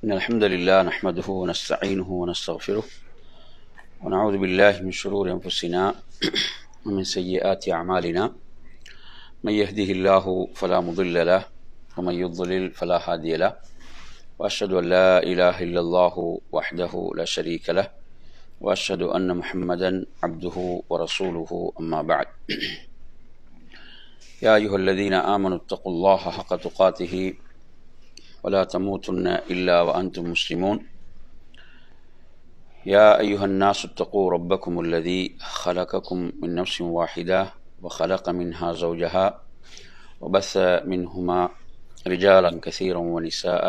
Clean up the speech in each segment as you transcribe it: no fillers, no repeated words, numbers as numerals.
إن الحمد لله نحمده ونستعينه ونستغفره ونعوذ بالله من شرور أنفسنا ومن سيئات أعمالنا من يهده الله فلا مضل له ومن يضلل فلا هادي له وأشهد أن لا إله إلا الله وحده لا شريك له وأشهد أن محمدا عبده ورسوله أما بعد يا أيها الذين آمنوا اتقوا الله حق تقاته ولا تموتن إلا وأنتم مسلمون يا أيها الناس اتقوا ربكم الذي خلقكم من نفس واحدة وخلق منها زوجها وبث منهما رجالا كثيرا ونساء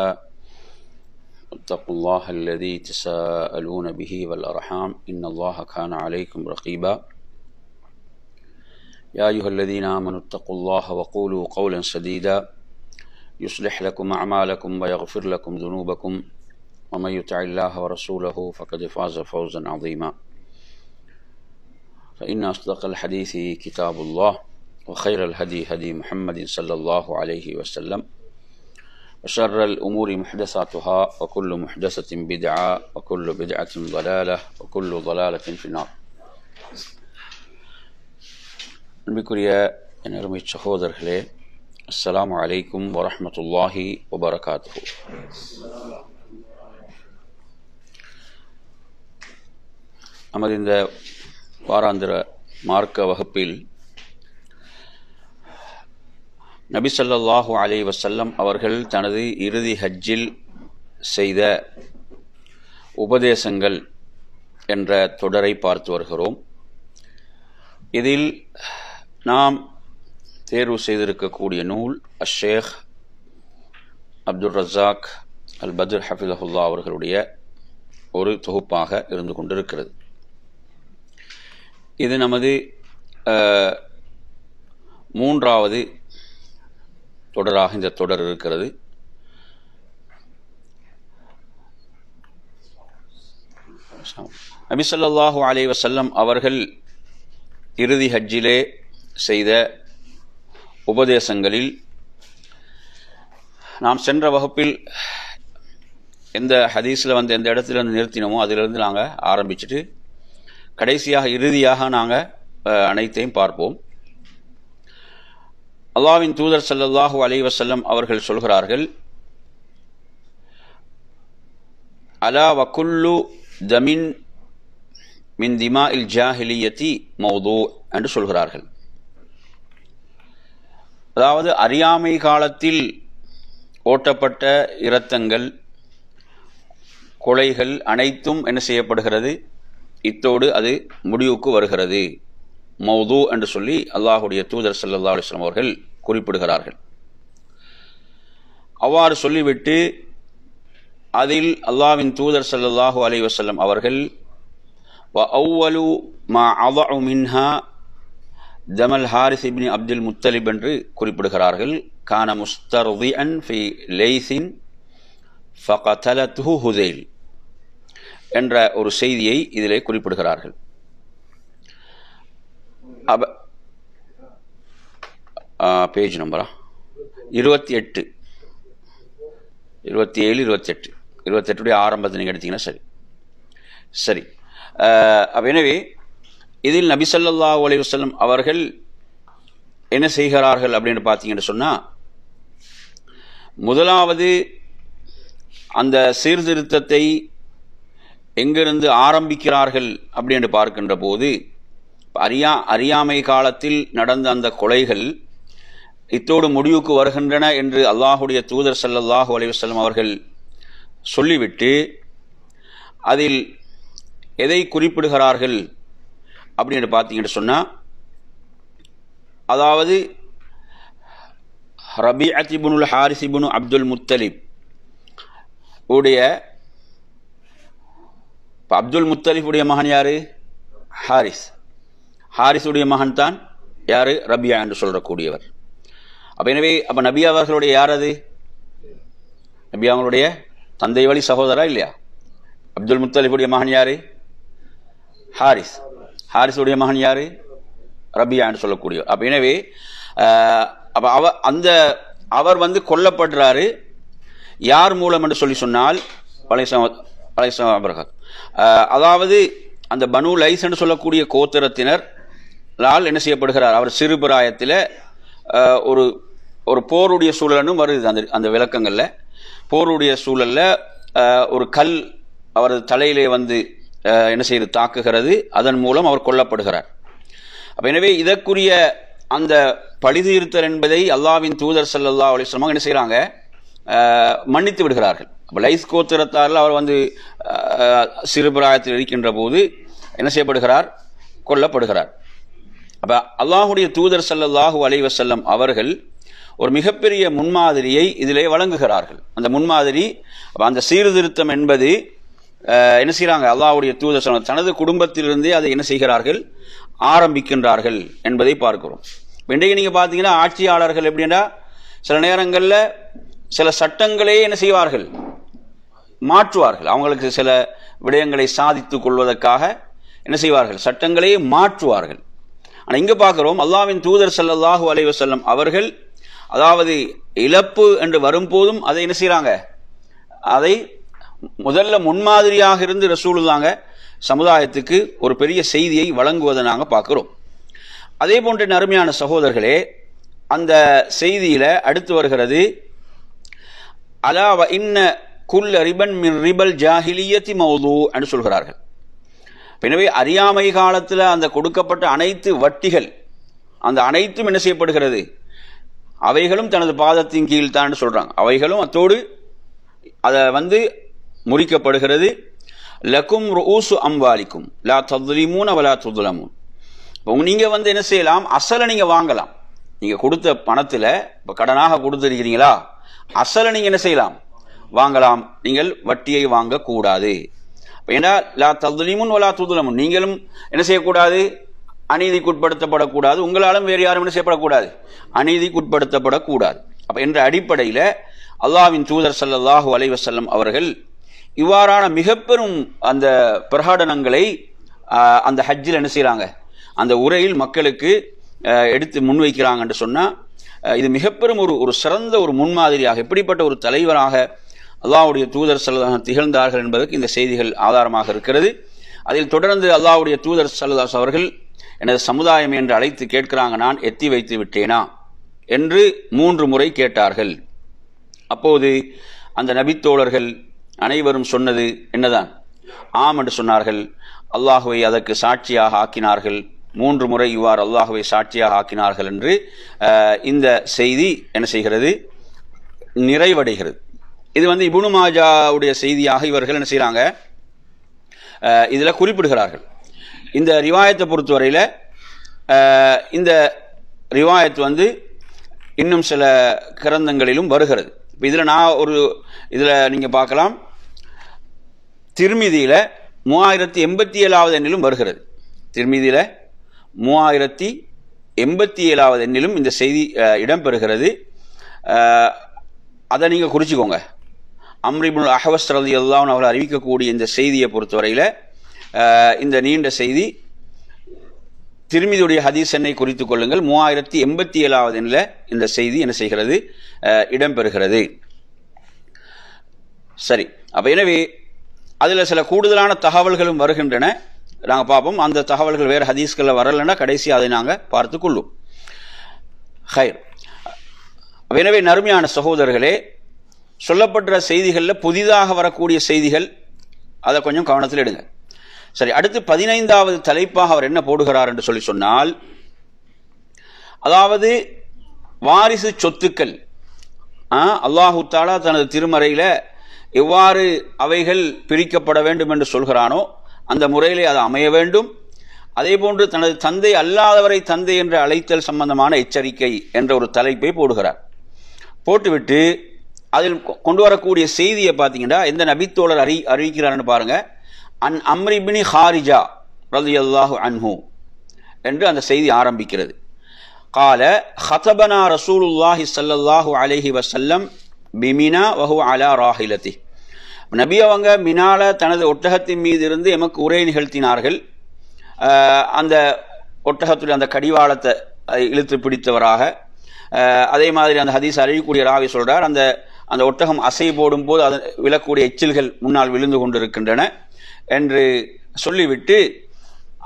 اتقوا الله الذي تساءلون به والأرحام إن الله كان عليكم رقيبا يا أيها الذين آمنوا اتقوا الله وقولوا قولا سديدا يصلح لكم أعمالكم ويغفر لكم ذنوبكم ومن يطع الله ورسوله فقد فاز فوزا عظيما فإن أصدق الحديث كتاب الله وخير الهدي هدي محمد صلى الله عليه وسلم وشر الأمور محدثاتها وكل محدثة بدعة وكل بدعة ضلالة وكل ضلالة في النار. அன்பிற்குரிய என் அருமை சகோதரர்களே, அஸ்ஸலாமு அலைக்கும் வரஹ்மத்துல்லாஹி வபரகாத்துஹு. நமது இந்த வாராந்திர மார்க்க வகுப்பில் நபி ஸல்லல்லாஹு அலைஹி வஸல்லம் அவர்கள் தனது இறுதி ஹஜ்ஜில் செய்த உபதேசங்கள் என்ற தொடரை பார்த்து வருகிறோம். இதில் நாம் தேர்வு செய்திருக்கக்கூடிய நூல் அஷேக் அப்துல் ரஸாக் அல் பத்ர் ஹஃபிதஹுல்லா அவர்களுடைய ஒரு தொகுப்பாக இருந்து கொண்டிருக்கிறது. இது நமது மூன்றாவது தொடராக இந்த தொடர் இருக்கிறது. நபி ஸல்லல்லாஹு அலைஹி வஸல்லம் அவர்கள் இறுதி ஹஜ்ஜிலே செய்த உபதேசங்களில் நாம் சென்ற வகுப்பில் எந்த ஹதீஸில் எந்த இடத்துல நிறுத்தினோமோ அதிலிருந்து நாங்கள் ஆரம்பிச்சுட்டு கடைசியாக இறுதியாக நாங்கள் அனைத்தையும் பார்ப்போம். அல்லாஹ்வின் தூதர் ஸல்லல்லாஹு அலைஹி வஸல்லம் அவர்கள் சொல்கிறார்கள், அலா வகுல்லு தமின் மின் திமாஇல் ஜாஹிலியத்தி மௌது என்று சொல்கிறார்கள். அதாவது அறியாமை காலத்தில் ஓட்டப்பட்ட இரத்தங்கள், கொலைகள் அனைத்தும் என்ன செய்யப்படுகிறது, இத்தோடு அது முடிவுக்கு வருகிறது. மௌது என்று சொல்லி அல்லாஹுடைய தூதர் ஸல்லல்லாஹு அலைஹி வஸல்லம் அவர்கள் குறிப்பிடுகிறார்கள். அவ்வாறு சொல்லிவிட்டு அதில் அல்லாஹ்வின் தூதர் ஸல்லல்லாஹு அலைஹி வஸல்லம் அவர்கள் வஅவ்வலு மா அضع மின்ஹா தமல் ஹாரிஸ் இப்னு அப்துல் முத்தலிப் என்று குறிப்பிடுகிறார்கள். கான முஸ்தர்திஅன் ஃபி லைஸின் ஃபகதலத்ஹு ஹுதைல் என்ற ஒரு செய்தியை இதிலே குறிப்பிடுகிறார்கள். பேஜ் நம்பரா 28, 27, 28, 28 ஆரம்பத்தை நீங்கள் எடுத்தீங்கன்னா சரி. எனவே இதில் நபி ஸல்லல்லாஹு அலைஹி வஸல்லம் அவர்கள் என்ன செய்கிறார்கள் அப்படின்னு பார்த்தீங்கன்னு சொன்னால், முதலாவது அந்த சீர்திருத்தத்தை எங்கிருந்து ஆரம்பிக்கிறார்கள் அப்படின்னு பார்க்கின்ற போது, அறியாமை காலத்தில் நடந்த அந்த கொலைகள் இத்தோடு முடிவுக்கு வருகின்றன என்று அல்லாஹுடைய தூதர் ஸல்லல்லாஹு அலைஹி வஸல்லம் அவர்கள் சொல்லிவிட்டு அதில் எதை குறிப்பிடுகிறார்கள் அப்படின்னு பார்த்தீங்கன்னு சொன்னால், அதாவது ரபீஅத் இப்னுல் ஹாரிஸ் இப்னு அப்துல் முத்தலிப் உடைய, அப்துல் முத்தலிஃபுடைய மகன் யாரு? ஹாரிஸுடைய மகன் தான் யாரு? ரபியா என்று சொல்லக்கூடியவர். எனவே நபி அவர்களுடைய யார் அது? நபி அவங்களுடைய தந்தை வழி சகோதரா இல்லையா? அப்துல் முத்தலிஃபுடைய மகன் யாரு? ஹாரிஸுடைய மகன் யாரு? ரபியா என்று சொல்லக்கூடியவர். எனவே அவர் கொல்லப்படுறாரு. யார் மூலம் என்று சொல்லி சொன்னால் அதாவது அந்த பனு லைஸ் என்று சொல்லக்கூடிய கோத்திரத்தினர் என்ன செய்யப்படுகிறார்? அவர் சிறு பிராயத்தில் ஒரு ஒரு போருடைய சூழலும் வருது. அந்த விளக்கங்களில் போருடைய சூழலில் ஒரு கல் அவரது தலையிலே வந்து என்ன செய்து தாக்குகிறது. அதன் மூலம் அவர் கொல்லப்படுகிறார். அப்போ எனவே இதற்குரிய அந்த பழிதீர்த்தல் என்பதை அல்லாஹ்வின் தூதர் ஸல்லல்லாஹு அலைஹி வஸல்லம் என்ன செய்கிறாங்க? மன்னித்து விடுகிறார்கள். அப்போ லைஸ் கோத்திரத்தாரில் அவர் வந்து சிறுபிராயத்தில் இருக்கின்ற போது என்ன செய்யப்படுகிறார்? கொல்லப்படுகிறார். அப்போ அல்லாஹுடைய தூதர் ஸல்லல்லாஹு அலைஹி வஸல்லம் அவர்கள் ஒரு மிகப்பெரிய முன்மாதிரியை இதிலே வழங்குகிறார்கள். அந்த முன்மாதிரி அந்த சீர்திருத்தம் என்பது என்ன செய்கிறாங்க? அல்லாஹுடைய தூதர் தனது குடும்பத்திலிருந்தே அதை என்ன செய்கிறார்கள்? ஆரம்பிக்கின்றார்கள் என்பதை பார்க்கிறோம். இன்றைக்கு நீங்கள் பார்த்தீங்கன்னா ஆட்சியாளர்கள் எப்படின்னா சில நேரங்களில் சில சட்டங்களே என்ன செய்வார்கள்? மாற்றுவார்கள். அவங்களுக்கு சில விடயங்களை சாதித்துக் கொள்வதற்காக என்ன செய்வார்கள்? சட்டங்களையே மாற்றுவார்கள். ஆனால் இங்கே பார்க்கிறோம் அல்லாஹ்வின் தூதர் ஸல்லல்லாஹு அலைஹி வஸல்லம் அவர்கள் அதாவது இழப்பு என்று வரும்போதும் அதை என்ன செய்கிறாங்க? அதை முதல்ல முன்மாதிரியாக இருந்து ரசூலுல்லாஹ் சமுதாயத்துக்கு ஒரு பெரிய செய்தியை வழங்குவதை நாங்கள் பார்க்கிறோம். அதே போன்ற அருமையான சகோதரர்களே, அந்த செய்தியில அடுத்து வருகிறது அலா வ இன்ன குல்ல ரிபன் மின் ரிபல் ஜாஹிலியத்தி மௌது என்று சொல்கிறார்கள். எனவே அறியாமை காலத்தில் அந்த கொடுக்கப்பட்ட அனைத்து வட்டிகள் அந்த அனைத்தும் என்ன செய்யப்படுகிறது? அவைகளும் தனது பாதத்தின் கீழ் தான் சொல்றாங்க. அவைகளும் அத்தோடு அதை வந்து முறிக்கப்படுகிறது. லக்கும் ரூசு அம்வாலிக்கும் லா தத்லிமூன வலா துத்லமூன். இப்போ நீங்கள் வந்து என்ன செய்யலாம்? அசலை நீங்கள் வாங்கலாம். நீங்கள் கொடுத்த பணத்தில் இப்போ கடனாக கொடுத்துருக்கிறீங்களா, அசலை நீங்கள் என்ன செய்யலாம்? வாங்கலாம். நீங்கள் வட்டியை வாங்கக்கூடாது. ஏன்னா லா தத்லிமூன் வலா துத்லமூன், நீங்களும் என்ன செய்யக்கூடாது? அநீதிக்குட்படுத்தப்படக்கூடாது. உங்களாலும் வேறு யாரும் என்ன செய்யப்படக்கூடாது? அநீதிக்குட்படுத்தப்படக்கூடாது. அப்போ என்ற அடிப்படையில் அல்லாஹ்வின் தூதர் ஸல்லல்லாஹு அலைஹி வஸல்லம் அவர்கள் இவ்வாறான மிக பெரும் அந்த பிரகடனங்களை அந்த ஹஜ்ஜில் என்ன செய்கிறாங்க? அந்த உரையில் மக்களுக்கு எடுத்து முன்வைக்கிறாங்க என்று சொன்னால் இது மிக பெரும் ஒரு சிறந்த ஒரு முன்மாதிரியாக, எப்படிப்பட்ட ஒரு தலைவராக அல்லாஹ்வுடைய தூதர் ஸல்லல்லாஹு திகழ்ந்தார்கள் என்பதற்கு இந்த செய்திகள் ஆதாரமாக இருக்கிறது. அதில் தொடர்ந்து அல்லாஹ்வுடைய தூதர் ஸல்லல்லாஹு அவர்கள் எனது சமுதாயம் என்று அழைத்து கேட்கிறாங்க, நான் எத்தி வைத்து விட்டேனா என்று 3 முறை கேட்டார்கள். அப்போது அந்த நபித்தோழர்கள் அனைவரும் சொன்னது என்னதான்? ஆம் என்று சொன்னார்கள். அல்லாஹுவை அதற்கு சாட்சியாக ஆக்கினார்கள். 3 முறை இவ்வாறு அல்லாஹுவை சாட்சியாக ஆக்கினார்கள் என்று இந்த செய்தி என்ன செய்கிறது? நிறைவடைகிறது. இது வந்து இப்னு மாஜாவுடைய செய்தியாக இவர்கள் என்ன செய்கிறாங்க? இதில் குறிப்பிடுகிறார்கள். இந்த ரிவாயத்தை பொறுத்தவரையில் இந்த ரிவாயத் வந்து இன்னும் சில கிரந்தங்களிலும் வருகிறது. இப்போ இதில் நான் இதில் நீங்கள் பார்க்கலாம், திர்மிதியில் 3087வது எண்ணிலும் வருகிறது. திர்மிதியில் 3087வது எண்ணிலும் இந்த செய்தி இடம்பெறுகிறது. அதை நீங்கள் குறிச்சிக்கோங்க. அம்ர் இப்னுல் அஹ்வஸ் ரலியல்லாஹு அன்ஹு அவர்கள் அறிவிக்கக்கூடிய இந்த செய்தியை பொறுத்தவரையில் இந்த நீண்ட செய்தி திர்மிதியுடைய ஹதீஸ் எண்ணை குறித்துக் கொள்ளுங்கள். 3087வது எண்ணில் இந்த செய்தி என்ன செய்கிறது? இடம்பெறுகிறது. சரி, அப்போ எனவே அதில் சில கூடுதலான தகவல்களும் வருகின்றன. நாங்கள் பார்ப்போம். அந்த தகவல்கள் வேறு ஹதீஸ்களில் வரலைன்னா கடைசி அதை நாங்கள் பார்த்து கொள்ளும். ஹைர். எனவே நறுமையான சகோதரர்களே, சொல்லப்பட்ட செய்திகளில் புதிதாக வரக்கூடிய செய்திகள் அதை கொஞ்சம் கவனத்தில் எடுங்க. சரி, அடுத்து 15வது தலைப்பாக அவர் என்ன போடுகிறார் என்று சொன்னால், அதாவது வாரிசு சொத்துக்கள் அல்லாஹு தஆலா தனது திருமறையில் எவ்வாறு அவைகள் பிரிக்கப்பட வேண்டும் என்று சொல்கிறானோ அந்த முறையிலே அது அமைய வேண்டும். அதே போன்று தனது தந்தை அல்லாதவரை தந்தை என்று அழைத்தல் சம்பந்தமான எச்சரிக்கை என்ற ஒரு தலைப்பை போடுகிறார். போட்டுவிட்டு அதில் கொண்டு வரக்கூடிய செய்தியை பார்த்தீங்கன்னா எந்த நபித்தோழர் அறிவிக்கிறார்னு பாருங்க. அன் அம்ர் இப்னு ஹாரிஜா ரலியல்லாஹு அன்ஹு என்று அந்த செய்தி ஆரம்பிக்கிறது. கால ஹதபனா ரசூலுல்லாஹி ஸல்லல்லாஹு அலைஹி வஸல்லம் பிமினா வஹு அலா ராஹிலதி. நபி அவங்க மினால தனது ஒட்டகத்தின் மீது இருந்து எமக்கு உரை நிகழ்த்தினார்கள். அந்த ஒட்டகத்துடைய அந்த கடிவாளத்தை இழுத்து பிடித்தவராக. அதே மாதிரி அந்த ஹதீஸ் அறியக்கூடிய ராவி சொல்றார், அந்த ஒட்டகம் அசை போடும் போது அது விழக்கூடிய எச்சில்கள் முன்னால் விழுந்து கொண்டிருக்கின்றன என்று சொல்லிவிட்டு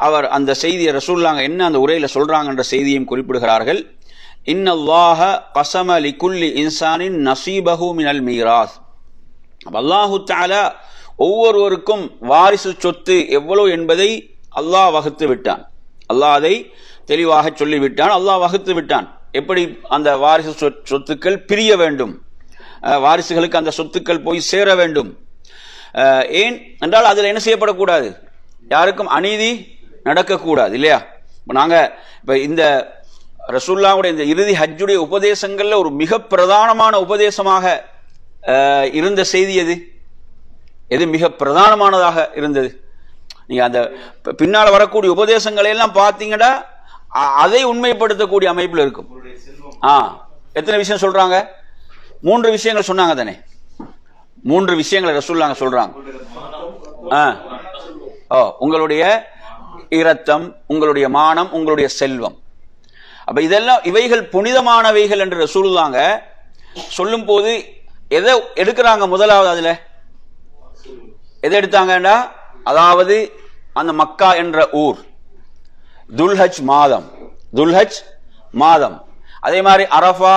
அவர் அந்த செய்தியை ரசூலுல்லாஹ் என்ன அந்த உரையில சொல்றாங்கன்ற செய்தியையும் குறிப்பிடுகிறார்கள். இன்னல்லாஹ கஸம லிகுல்லி இன்சானின் நஸீபஹு மினல் மீராஸ். அல்லாஹு தஆலா ஒவ்வொருவருக்கும் வாரிசு சொத்து எவ்வளவு என்பதை அல்லாஹ் வகுத்து விட்டான். அல்லாஹ் அதை தெளிவாக சொல்லிவிட்டான், அல்லாஹ் வகுத்து விட்டான். எப்படி அந்த வாரிசு சொத்துக்கள் பிரிய வேண்டும், வாரிசுகளுக்கு அந்த சொத்துக்கள் போய் சேர வேண்டும். ஏன் என்றால் அதில் என்ன செய்யப்படக்கூடாது, யாருக்கும் அநீதி நடக்கக்கூடாது இல்லையா. இப்ப இந்த ரசூலுல்லாஹ்வுடைய இந்த இறுதி ஹஜ்ஜுடைய உபதேசங்கள்ல ஒரு மிக பிரதானமான உபதேசமாக இருந்த செய்தி எது மிக பிரதானமானதாக இருந்தது? நீங்க அந்த பின்னால் வரக்கூடிய உபதேசங்களை எல்லாம் பார்த்தீங்கன்னா அதை உண்மைப்படுத்தக்கூடிய அமைப்பில் இருக்கும். எத்தனை விஷயம் சொல்றாங்க? 3 விஷயங்கள் சொன்னாங்க தானே. 3 விஷயங்களை ரசூலுல்லாஹ் சொல்றாங்க. உங்களுடைய இரத்தம், உங்களுடைய மானம், உங்களுடைய செல்வம். அப்ப இதெல்லாம் இவைகள் புனிதமானவைகள் என்று ரசூலுல்லாஹ் சொல்லும் போது எதை எடுக்கிறாங்க? முதலாவது அதுல எதை எடுத்தாங்கன்னா, அதாவது அந்த மக்கா என்ற ஊர், துல்ஹஜ் மாதம், அதே மாதிரி அரஃபா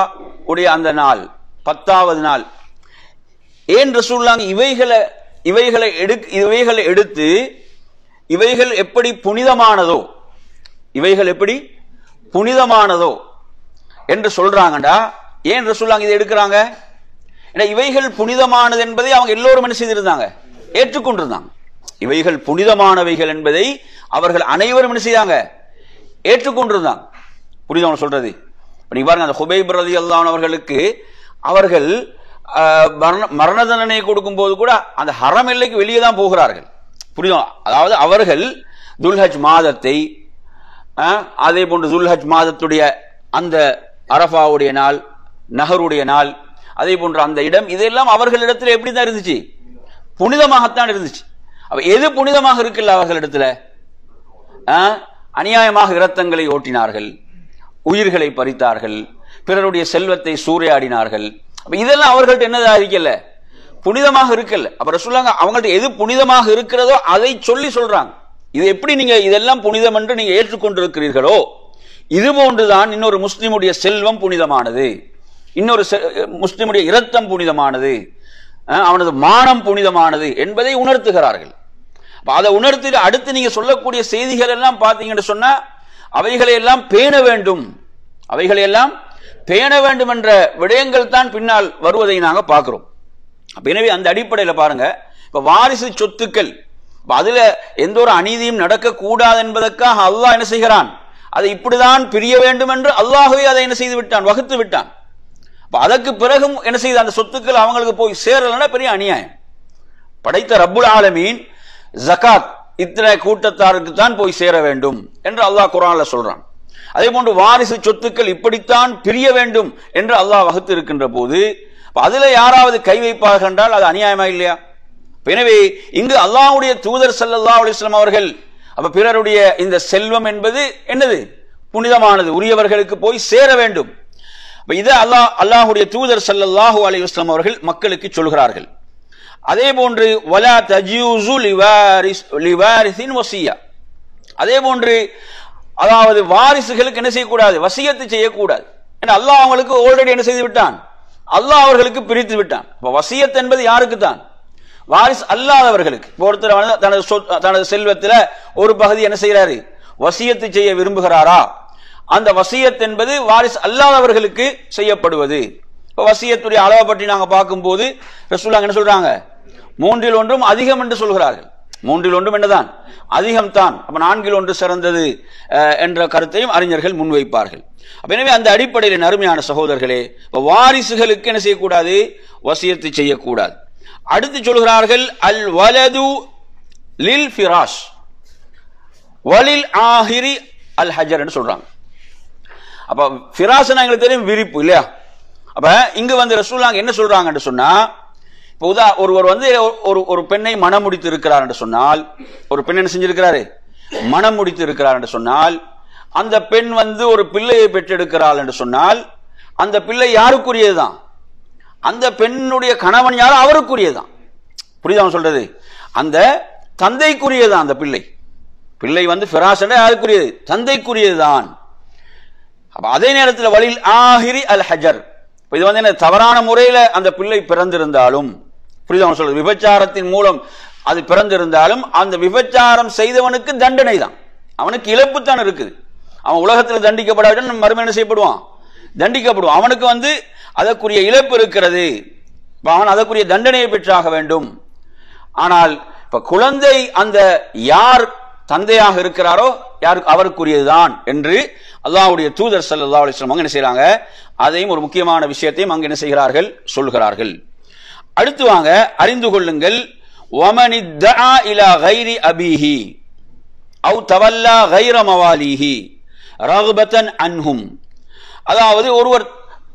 உடைய அந்த நாள், 10வது நாள். ஏன் ரசூலுல்லாஹ் இவைகளை எடுத்து இவைகள் எப்படி புனிதமானதோ என்று சொல்றாங்கடா. ஏன் ரசூலுல்லாஹ் இதை எடுக்கிறாங்க? இவைகள் புனிதமானது என்பதை அவங்க எல்லோரும் என்ன செய்திருந்தாங்க? ஏற்றுக்கொண்டிருந்தாங்க. இவைகள் புனிதமானவைகள் என்பதை அவர்கள் அனைவரும் என்ன செய்தாங்க? ஏற்றுக்கொண்டிருந்தாங்க. புரியுதா சொல்றது? நீங்க பாருங்க, அந்த ஹுபைப் ரலியல்லாஹு அன்ஹு அவர்களுக்கு அவர்கள் மரண தண்டனை கொடுக்கும் போது கூட அந்த ஹரம் எல்லைக்கு வெளியே தான் போகிறார்கள். புரியுதா? அதாவது அவர்கள் துல்ஹஜ் மாதத்தை, அதே போன்று துல்ஹஜ் மாதத்துடைய அந்த அரஃபாவுடைய நாள், நஹருடைய நாள், அதே போன்று அந்த இடம், இதெல்லாம் அவர்களிடத்தில் எப்படி தான் இருந்துச்சு? புனிதமாகத்தான் இருந்துச்சு. அப்ப எது புனிதமாக இருக்குல்ல அவர்களிடத்துல? அநியாயமாக இரத்தங்களை ஓட்டினார்கள், உயிர்களை பறித்தார்கள், பிறருடைய செல்வத்தை சூறையாடினார்கள். இதெல்லாம் அவர்கள்ட்ட என்னதா இருக்கல? புனிதமாக இருக்கல. அப்ப ரசூலுல்லாஹ் அவங்கள்ட்ட எது புனிதமாக இருக்கிறதோ அதை சொல்றாங்க. இது எப்படி நீங்க இதெல்லாம் புனிதம் என்று நீங்க ஏற்றுக்கொண்டிருக்கிறீர்களோ, இது போன்றுதான் இன்னொரு முஸ்லிமுடைய செல்வம் புனிதமானது, இன்னொரு முஸ்லிமுடைய இரத்தம் புனிதமானது, அவனது மானம் புனிதமானது என்பதை உணர்த்துகிறார்கள். அதை உணர்த்தி அடுத்து நீங்க சொல்லக்கூடிய செய்திகள் எல்லாம் பாத்தீங்கன்னு சொன்னா அவைகளை எல்லாம் பேண வேண்டும் என்ற விடயங்கள் தான் பின்னால் வருவதை நாங்க பார்க்கிறோம். எனவே அந்த அடிப்படையில் பாருங்க, இப்ப வாரிசு சொத்துக்கள், அதுல எந்த ஒரு அநீதியும் நடக்க கூடாது என்பதற்காக அல்லாஹ் என்ன செய்கிறான்? அதை இப்படிதான் பிரிய வேண்டும் என்று அல்லாஹ்வே அதை என்ன செய்து விட்டான், வகுத்து விட்டான். அதற்கு பிறகும் என்ன செய்த அந்த சொத்துக்கள் அவங்களுக்கு போய் சேரலன்னா பெரிய அநியாயம். படைத்த ரப்புல் ஆலமீன் ஜகாத் இத்தனை கூட்டத்தாருக்கு தான் போய் சேர வேண்டும் என்று அல்லாஹ் குர்ஆன்ல சொல்றான். அதே போன்று வாரிசு சொத்துக்கள் இப்படித்தான் பிரிய வேண்டும் என்று அல்லாஹ் வகுத்து இருக்கின்ற போது அதுல யாராவது கை வைப்பார்கள் என்றால் அது அநியாயமா இல்லையா? எனவே இங்கு அல்லாஹ்வுடைய தூதர் ஸல்லல்லாஹு அலைஹி வஸல்லம் அவர்கள் அப்ப பிறருடைய இந்த செல்வம் என்பது என்னது? புனிதமானது, உரியவர்களுக்கு போய் சேர வேண்டும். இதை அல்லாஹ்வுடைய தூதர் ஸல்லல்லாஹு அலைஹி வஸல்லம் அவர்கள் மக்களுக்கு சொல்கிறார்கள். அதே போன்று வலா தஜூஸு லிவாரிஸின் வசியா, அதே போன்று அதாவது வாரிசுகளுக்கு என்ன செய்யக்கூடாது? வசியத்து செய்யக்கூடாது. ஏன்னா அல்லாஹ் அவங்களுக்கு ஆல்ரெடி என்ன செய்து விட்டான்? அல்லாஹ் அவர்களுக்கு பிரித்து விட்டான். வசியத் என்பது யாருக்கு தான்? வாரிசு அல்லாதவர்களுக்கு. ஒருத்தர் தனது செல்வத்தில் ஒரு பகுதி என்ன செய்யறாரு? வசியத்து செய்ய விரும்புகிறாரா? அந்த வசியத் என்பது வாரிசு அல்லாதவர்களுக்கு செய்யப்படுவது. வசியத்துடைய அளவை பற்றி நாங்க பார்க்கும் போது ரசூலுல்லாஹ் என்ன சொல்றாங்க? 3 அதிகம் என்று சொல்கிறார்கள். 3 என்னதான்? அதிகம் தான். அப்ப 4 சிறந்தது என்ற கருத்தையும் அறிஞர்கள் முன்வைப்பார்கள். எனவே அந்த அடிப்படையில் அருமையான சகோதரர்களே, வாரிசுகளுக்கு என்ன செய்யக்கூடாது? வசியத்து செய்யக்கூடாது. அடுத்து சொல்கிறார்கள் அல் வலது லில் ஃபிராஷ் வலில் ஆஹிரி அல் ஹஜர் என்று சொல்றாங்க. அப்ப ஃபிராஸ்னா எங்களுக்கு தெரியும், விரிப்பு இல்லையா? அப்ப இங்கு ரசூலுல்லாஹ் என்ன சொல்றாங்க என்று சொன்னா, ஒருவர் ஒரு பெண்ணை மனம் முடித்து இருக்கிறார் என்று சொன்னால், ஒரு பெண் என்ன செஞ்சிருக்கிறாரு? மனம் முடித்து இருக்கிறார் என்று சொன்னால், அந்த பெண் ஒரு பிள்ளையை பெற்றெடுக்கிறாள் என்று சொன்னால், அந்த பிள்ளை யாருக்குரியதுதான்? அந்த பெண்ணுடைய கணவன் யாரோ அவருக்குரியதான். புரியுதா அவன் சொல்றது? அந்த தந்தைக்குரியதான். அந்த பிள்ளை வந்து ஃபிராஷ் யாருக்குரியது? தந்தைக்குரியதுதான். அதே நேரத்தில் வலில் ஆஹிரி அல் ஹஜர், இது வந்து என்ன, தவறான முறையில அந்த பிள்ளை பிறந்திருந்தாலும், புரியுதா அவன் சொல்றது, விபச்சாரத்தின் மூலம் அது பிறந்திருந்தாலும் அந்த விபச்சாரம் செய்தவனுக்கு தண்டனை தான், அவனுக்கு இழப்பு தான் இருக்குது. அவன் உலகத்தில் தண்டிக்கப்படாவிட்டால் மறுமை என்ன செய்யப்படுவான்? தண்டிக்கப்படுவான். அவனுக்கு வந்து அதற்குரிய இழப்பு இருக்கிறது, அவன் அதற்குரிய தண்டனையை பெற்றாக வேண்டும். ஆனால் இப்ப குழந்தை அந்த யார் தந்தையாக இருக்கிறாரோ யாருக்கு அவருக்குரியதுதான் என்று அல்லாஹ்வுடைய தூதர் ஸல்லல்லாஹு அலைஹி வஸல்லம் என்ன செய்றாங்க, அதையும் ஒரு முக்கியமான விஷயத்தையும் அங்க என்ன செய்கிறார்கள், சொல்கிறார்கள். அடுத்து வாங்க அறிந்து கொள்ளுங்கள், வமனித்தஆ இலா கைரி அபீஹி அவ் தவல்லா கைர மவாலிஹி ரக்பதன் அன்ஹும், அதாவது ஒருவர்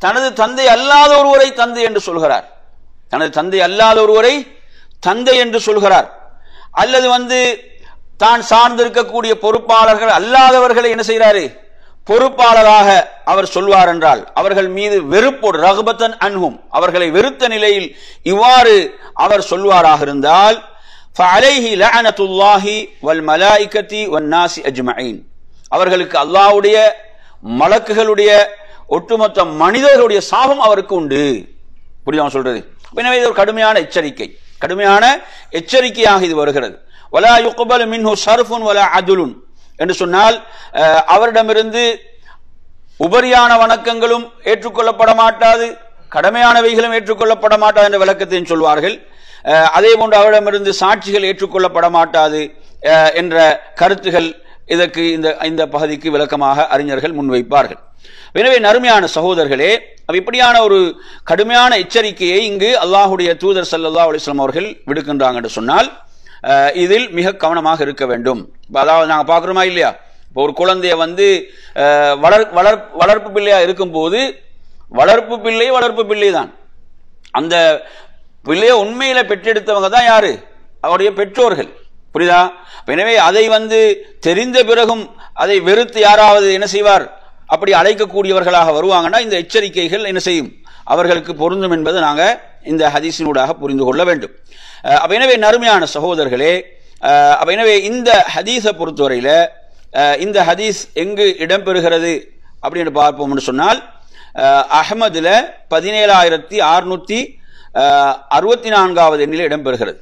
தனது தந்தை அல்லாத ஒருவரை தந்தை என்று சொல்கிறார், தனது தந்தை அல்லாத ஒருவரை தந்தை என்று சொல்கிறார், அல்லது வந்து தான் சார்ந்திருக்கக்கூடிய பொறுப்பாளர்கள் அல்லாதவர்களை என்ன செய்கிறாரு, பொறுப்பாளராக அவர் சொல்வார் என்றால் அவர்கள் மீது வெறுப்போடு, ரக்பதன் அன்ஹும், அவர்களை வெறுத்த நிலையில் இவ்வாறு அவர் சொல்வாராக இருந்தால், ஃபஅலைஹி லஅனத்துல்லாஹி வல் மலாயிகத்தி வன் நாஸி அஜ்மஈன், அவர்களுக்கு அல்லாஹ்வுடைய மலக்குகளுடைய ஒட்டுமொத்த மனிதர்களுடைய சாபம் அவருக்கு உண்டு. புரியுதா சொல்றது? எனவே இது ஒரு கடுமையான எச்சரிக்கை, கடுமையான எச்சரிக்கையாக இது வருகிறது. வலா யுக்பலு மின்ஹு ஸர்ஃபுன் வலா அத்லுன் என்று சொன்னால் அவரிடமிருந்து உபரியான வணக்கங்களும் ஏற்றுக்கொள்ளப்பட மாட்டாது, கடமையானவைகளும் ஏற்றுக்கொள்ளப்பட மாட்டாது என்ற விளக்கத்தையும் சொல்வார்கள். அதே போன்று அவரிடமிருந்து சாட்சிகள் ஏற்றுக்கொள்ளப்பட மாட்டாது என்ற கருத்துகள் இதற்கு இந்த பகுதிக்கு விளக்கமாக அறிஞர்கள் முன்வைப்பார்கள். எனவே நறுமையான சகோதரர்களே, இப்படியான ஒரு கடுமையான எச்சரிக்கையை இங்கு அல்லாஹ்வுடைய தூதர் ஸல்லல்லாஹு அலைஹி வஸல்லம் அவர்கள் விடுக்கின்றாங்க என்று சொன்னால் இதில் மிக கவனமாக இருக்க வேண்டும். அதாவது நாங்கள் பார்க்குறோமா இல்லையா, இப்போ ஒரு குழந்தைய வந்து வளர்ப்பு பிள்ளையா இருக்கும் போது வளர்ப்பு பிள்ளை தான், அந்த பிள்ளைய உண்மையில பெற்றெடுத்தவங்க தான் யாரு, அவருடைய பெற்றோர்கள். புரியுதா? எனவே அதை வந்து தெரிந்த பிறகும் அதை வெறுத்து யாராவது என்ன செய்வார், அப்படி அழைக்கக்கூடியவர்களாக வருவாங்கன்னா இந்த எச்சரிக்கைகள் என்ன செய்யும், அவர்களுக்கு பொருந்தும் என்பது நாங்கள் இந்த ஹதீஸினூடாக புரிந்து கொள்ள வேண்டும். எனவே நறுமையான சகோதரர்களே, எனவே இந்த ஹதீஸை பொறுத்தவரையில இந்த ஹதீஸ் எங்கு இடம்பெறுகிறது அப்படின்னு பார்ப்போம்னு சொன்னால் அஹ்மதுல 17664வது எண்ணிலே இடம்பெறுகிறது.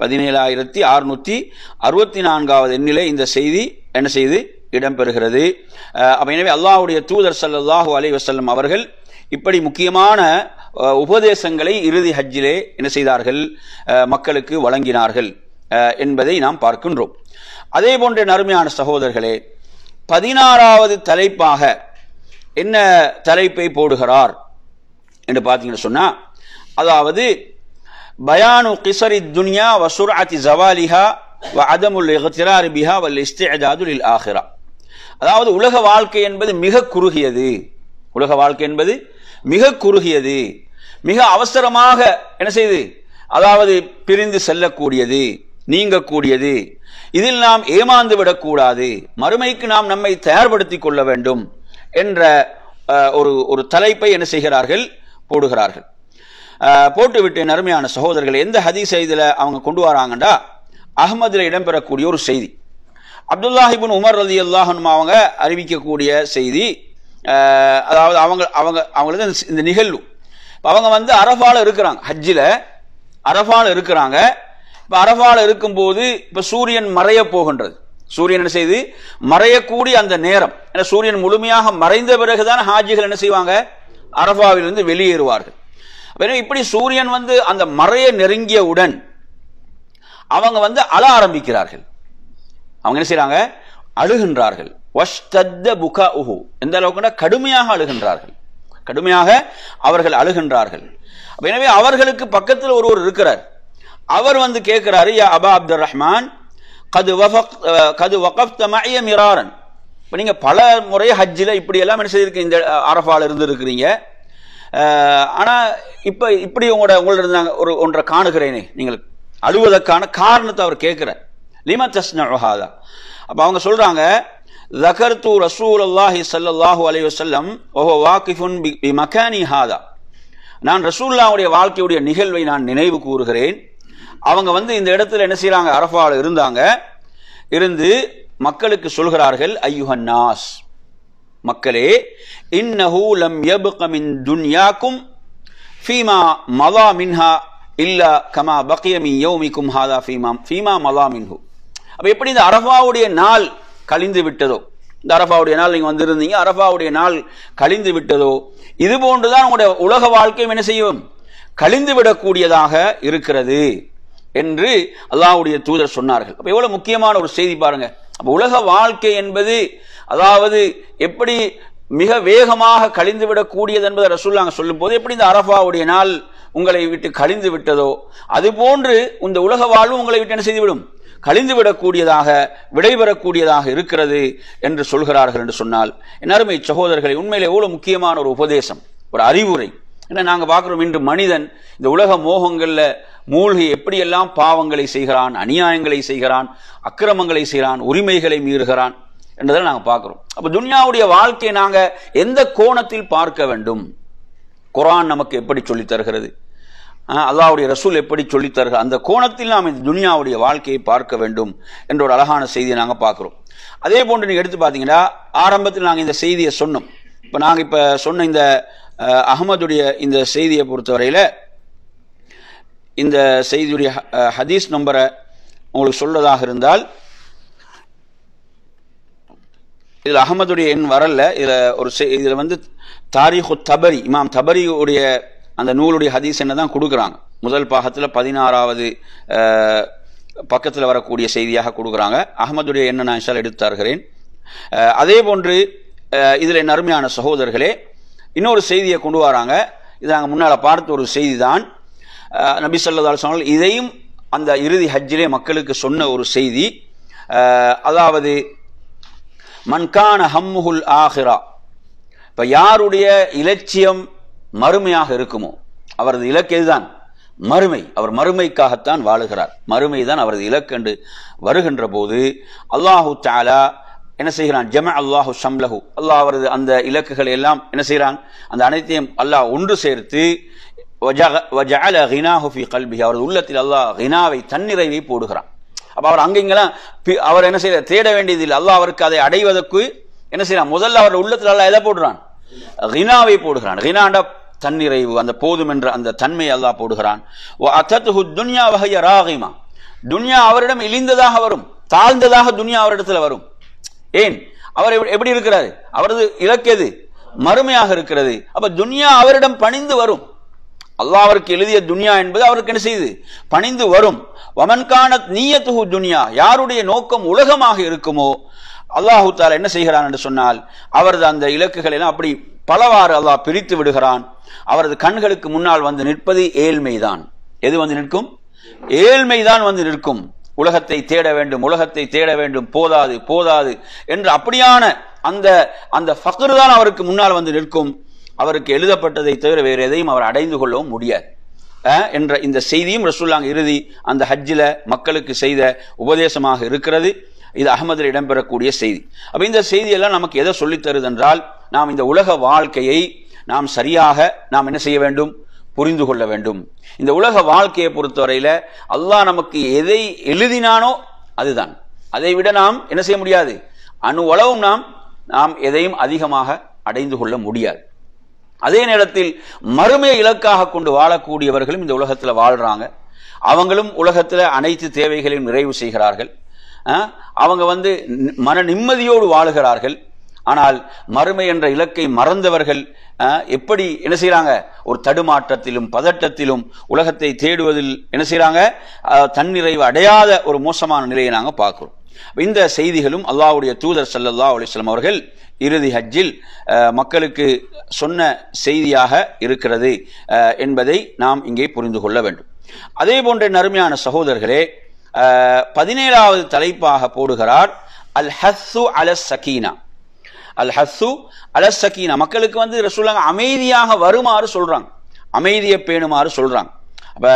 17664வது எண்ணிலே இந்த செய்தி என்ன செய்து இடம்பெறுகிறது. எனவே அல்லாஹ்வுடைய தூதர் ஸல்லல்லாஹு அலைஹி வஸல்லம் அவர்கள் இப்படி முக்கியமான உபதேசங்களை இறுதி ஹஜ்ஜிலே என்ன செய்தார்கள், மக்களுக்கு வழங்கினார்கள் என்பதை நாம் பார்க்கின்றோம். அதே போன்ற நறுமையான சகோதரர்களே, 16வது தலைப்பாக என்ன தலைப்பை போடுகிறார் என்று பார்த்தீங்கன்னு சொன்னா, அதாவது பயானு கிஸரி துன்யா வ சுர்அத்தி ஜவாலிஹா வ அதமுல் இக்திரார் பிஹா வல் இஸ்திஅதாது லில் ஆகிரா, அதாவது உலக வாழ்க்கை என்பது மிக குறுகியது, உலக வாழ்க்கை என்பது மிக குறுகியது, மிக அவசரமாக என்ன செய்து, அதாவது பிரிந்து செல்லக்கூடியது, நீங்கக்கூடியது, இதில் நாம் ஏமாந்து விடக்கூடாது, மறுமைக்கு நாம் நம்மை தயார்படுத்திக் கொள்ள வேண்டும் என்ற ஒரு தலைப்பை என்ன செய்கிறார்கள், போடுகிறார்கள். போட்டுவிட்டு நறுமையான சகோதரர்கள், எந்த ஹதீஸ் இதில் அவங்க கொண்டு வராங்கண்டா, அஹ்மதில் இடம்பெறக்கூடிய ஒரு செய்தி, அப்துல்லாஹ் இப்னு உமர் ரலியல்லாஹு அன்ஹு அவங்க அறிவிக்கக்கூடிய செய்தி. அதாவது அவங்களுக்கு இந்த நிகழ்வு, அவங்க வந்து அரஃபால இருக்கிறாங்க, ஹஜ்ஜில் அரஃபால இருக்கிறாங்க. இப்போ அரஃபால இருக்கும்போது இப்போ சூரியன் மறைய போகின்றது, சூரியன் என்ன செய்து மறையக்கூடிய அந்த நேரம், ஏன்னா சூரியன் முழுமையாக மறைந்த பிறகுதான் ஹாஜிகள் என்ன செய்வாங்க, அரஃபாவிலிருந்து வெளியேறுவார்கள். இப்படி சூரியன் வந்து அந்த மறைய நெருங்கியவுடன் அவங்க வந்து அழ ஆரம்பிக்கிறார்கள். அவங்க என்ன செய்யறாங்க, அழுகின்றார்கள். எந்த அளவுக்கு கடுமையாக அழுகின்றார்கள், கடுமையாக அவர்கள் அழுகின்றார்கள். எனவே அவர்களுக்கு பக்கத்தில் ஒருவர் இருக்கிறார், அவர் வந்து கேட்கிறாரு, யா அபா அப்துர் ரஹ்மான் கது வகஃப்த மஅய மிராரன், இப்போ நீங்கள் பல முறை ஹஜ்ஜில் இப்படி எல்லாம் என்ன செய்திருக்கீங்க, இந்த அரஃபால இருந்து இருக்கிறீங்க, ஆனால் இப்போ இப்படி உங்களோட ஒன்றை காணுகிறேனே, நீங்கள் அழுவதற்கான காரணத்தை அவர் கேட்கிறார். லிமா தஸ்னஉ ஹாதா, அப்போ அவங்க சொல்றாங்க, ذكرت رسول الله صلى الله عليه وسلم وهو واقف بمكان هذا, நான் ரசூலுல்லாஹ்வுடைய வாழ்க்கையுடைய நிகழ்வை நான் நினைவு கூறுகிறேன். அவங்க இந்த இடத்துல என்ன செய்யறாங்க, அரஃபாவில் இருந்தாங்க. இருந்து மக்களுக்கு சொல்கிறார்கள், ஐயுஹன் நாஸ், மக்களே, இன்னஹு லம் யப்க மின் துன்யாக்கும் ஃபீமா மதா மின்ஹா இல்லா கமா பக்கிய மின் யௌமிக்கும் ஹாதா ஃபீமா மதா மின்ஹு. அப்ப எப்படி இந்த அரஃபாவுடைய நாள் கழிந்து விட்டதோ, இந்த அரஃபாவுடைய நாள் நீங்க வந்திருந்தீங்க, அரஃபாவுடைய நாள் கழிந்து விட்டதோ, இது போன்றுதான் உங்களுடைய உலக வாழ்க்கையும் என்ன செய்யும், கழிந்து விடக்கூடியதாக இருக்கிறது என்று அல்லாஹ்வுடைய தூதர் சொன்னார்கள். அப்ப எவ்வளவு முக்கியமான ஒரு செய்தி பாருங்க. அப்ப உலக வாழ்க்கை என்பது அதாவது எப்படி மிக வேகமாக கழிந்து விடக்கூடியது என்பதை ரசூலுல்லாஹ் சொல்லும் போது, எப்படி இந்த அரஃபாவுடைய நாள் உங்களை விட்டு கழிந்து விட்டதோ அது போன்று இந்த உலக வாழ்வு உங்களை விட்டு என்ன செய்துவிடும், கழிந்து விடக்கூடியதாக விடைபெறக்கூடியதாக இருக்கிறது என்று சொல்கிறார்கள் என்று சொன்னால், என் அருமை சகோதரர்களை, உண்மையிலே எவ்வளவு முக்கியமான ஒரு உபதேசம், ஒரு அறிவுரை. ஏன்னா நாங்க பார்க்கிறோம், இன்று மனிதன் இந்த உலக மோகங்கள்ல மூழ்கி எப்படியெல்லாம் பாவங்களை செய்கிறான், அநியாயங்களை செய்கிறான், அக்கிரமங்களை செய்கிறான், உரிமைகளை மீறுகிறான் என்றதை நாங்க பார்க்கிறோம். அப்ப துன்யாவுடைய வாழ்க்கையை நாங்க எந்த கோணத்தில் பார்க்க வேண்டும், குர்ஆன் நமக்கு எப்படி சொல்லித் தருகிறது, அல்லாஹ்வுடைய ரசூல் எப்படி சொல்லித் தருகிறார், அந்த கோணத்தில் நாம் இந்த துன்யாவுடைய வாழ்க்கையை பார்க்க வேண்டும் என்ற ஒரு அழகான செய்தியை நாங்க பார்க்கிறோம். அதே போன்று நீங்க எடுத்து பார்த்தீங்கன்னா, ஆரம்பத்தில் நாங்க இந்த செய்தியை சொன்னோம். இப்ப நாங்க இப்ப சொன்ன இந்த அஹ்மதுடைய இந்த செய்தியை பொறுத்தவரையில, இந்த செய்தியுடைய ஹதீஸ் நம்பரை உங்களுக்கு சொல்றதாக இருந்தால், இதுல அஹ்மதுடைய எண் வரல, இதுல தாரீஹு தபரி, இமாம் தபரியுடைய அந்த நூலுடைய ஹதீஸ் என்ன தான் கொடுக்குறாங்க. முதல் பாகத்துல 16வது பக்கத்தில் வரக்கூடிய செய்தியாக கொடுக்குறாங்க. அஹ்மதுடைய எண்ணை நான் இன்ஷா அல்லாஹ் எடுத்து தருகிறேன். அதே போன்று இதுல என் அருமையான சகோதரர்களே, இன்னொரு செய்தியை கொண்டு வராங்க. இது நாங்கள் முன்னால பார்த்த ஒரு செய்தி தான். நபி ஸல்லல்லாஹு அலைஹி வஸல்லம் இதையும் அந்த இறுதி ஹஜ்ஜிலே மக்களுக்கு சொன்ன ஒரு செய்தி. அதாவது மன்கான ஹம்முல் ஆஹிரா, இப்ப யாருடைய இலட்சியம் மறுமையாக இருக்குமோ, அவரது இலக்கு எதுதான், மறுமை. அவர் மறுமைக்காகத்தான் வாழுகிறார், மறுமை தான் அவரது இலக்கு என்று வருகின்ற போது அல்லாஹு தஆலா என்ன செய்கிறான், ஜம அல்லாஹு ஷம்லஹு, அல்லாஹ் அவரது அந்த இலக்குகளை எல்லாம் என்ன செய்கிறான், அந்த அனைத்தையும் அல்லாஹ் ஒன்று சேர்த்து வஜஅல கினாஹு ஃபீ கல்பிஹி, அவரது உள்ளத்தில் அல்லாஹ் கினாவை, தன்னிறைவை போடுகிறான். அப்ப அவர் அங்கெங்கெல்லாம் அவர் என்ன செய்ய தேட வேண்டியதில்லை, அல்லாஹ் அவருக்கு அதை அடைவதற்கு என்ன செய்யறான், முதல்ல அவர் உள்ளத்தில் அல்லாஹ் எதை போடுறான், கினாவை போடுகிறான். கினாண்ட தன்னிறைவு, அந்த போதும் என்ற அந்த தன்மை அல்லாஹ் போடுகிறான். துன்யா வஹிய ராகிமா, துன்யா அவரிடம் இழிந்ததாக வரும், தாழ்ந்ததாக துன்யா அவரிடத்துல வரும். ஏன், அவர் எப்படி இருக்கிறாரு, அவரது இலக்கு எது, மறுமையாக இருக்கிறது. அப்ப துன்யா அவரிடம் பணிந்து வரும். அல்லாஹ் அவருக்கு எழுதிய துன்யா என்பது அவருக்கு என்ன செய்து பணிந்து வரும். வமன்கானத் நியத்துஹு துன்யா, யாருடைய நோக்கம் உலகமாக இருக்குமோ அல்லாஹு தஆலா என்ன செய்கிறான் என்று சொன்னால், அவரது அந்த இலக்குகளை எல்லாம் அப்படி பலவாறு அல்லாஹ் பிரித்து விடுகிறான். அவரது கண்களுக்கு முன்னால் வந்து நிற்பது ஏழ்மைதான். எது வந்து நிற்கும், ஏழ்மைதான் வந்து நிற்கும். உலகத்தை தேட வேண்டும், உலகத்தை தேட வேண்டும், போதாது போதாது என்று அப்படியான அந்த அந்த ஃபக்ர் தான் அவருக்கு முன்னால் வந்து நிற்கும். அவருக்கு எழுதப்பட்டதை தவிர வேறு எதையும் அவர் அடைந்து கொள்ளவும் முடியாது என்ற இந்த செய்தியும் ரசூலுல்லாஹ் இறுதி அந்த ஹஜ்ஜில மக்களுக்கு செய்த உபதேசமாக இருக்கிறது. இது அஹ்மதில் இடம்பெறக்கூடிய செய்தி. அப்ப இந்த செய்தியெல்லாம் நமக்கு எதை சொல்லித் தருது என்றால், நாம் இந்த உலக வாழ்க்கையை நாம் சரியாக நாம் என்ன செய்ய வேண்டும், புரிந்து கொள்ள வேண்டும். இந்த உலக வாழ்க்கையை பொறுத்தவரையில அல்லாஹ் நமக்கு எதை எழுதினானோ அதுதான், அதை விட நாம் என்ன செய்ய முடியாது, அணுவளவும் நாம் எதையும் அதிகமாக அடைந்து கொள்ள முடியாது. அதே நேரத்தில் மறுமையை இலக்காக கொண்டு வாழக்கூடியவர்களும் இந்த உலகத்தில் வாழ்றாங்க. அவங்களும் உலகத்தில் அனைத்து தேவைகளையும் நிறைவு செய்கிறார்கள். அவங்க மன நிம்மதியோடு வாழுகிறார்கள். ஆனால் மறுமை என்ற இலக்கை மறந்தவர்கள் எப்படி என்ன செய்யறாங்க, ஒரு தடுமாற்றத்திலும் பதட்டத்திலும் உலகத்தை தேடுவதில் என்ன செய்யறாங்க, தன்னிறைவு அடையாத ஒரு மோசமான நிலையை நாங்க பார்க்கிறோம். இந்த செய்திகளும் அல்லாஹ்வுடைய தூதர் ஸல்லல்லாஹு அலைஹி வஸல்லம் அவர்கள் இறுதி ஹஜ்ஜில் மக்களுக்கு சொன்ன செய்தியாக இருக்கிறது என்பதை நாம் இங்கே புரிந்து கொள்ள வேண்டும். அதே போன்ற நறுமையான சகோதரர்களே, 17வது தலைப்பாக போடுகிறார் அல் ஹஸ்ஸு அலஸ் சகீனா. அல் ஹஸ்ஸு அலஸ் சகீனா, மக்களுக்கு ரசூலுல்லாஹ் அமைதியாக வருமாறு சொல்றாங்க, அமைதியை பேணுமாறு சொல்றாங்க. அப்ப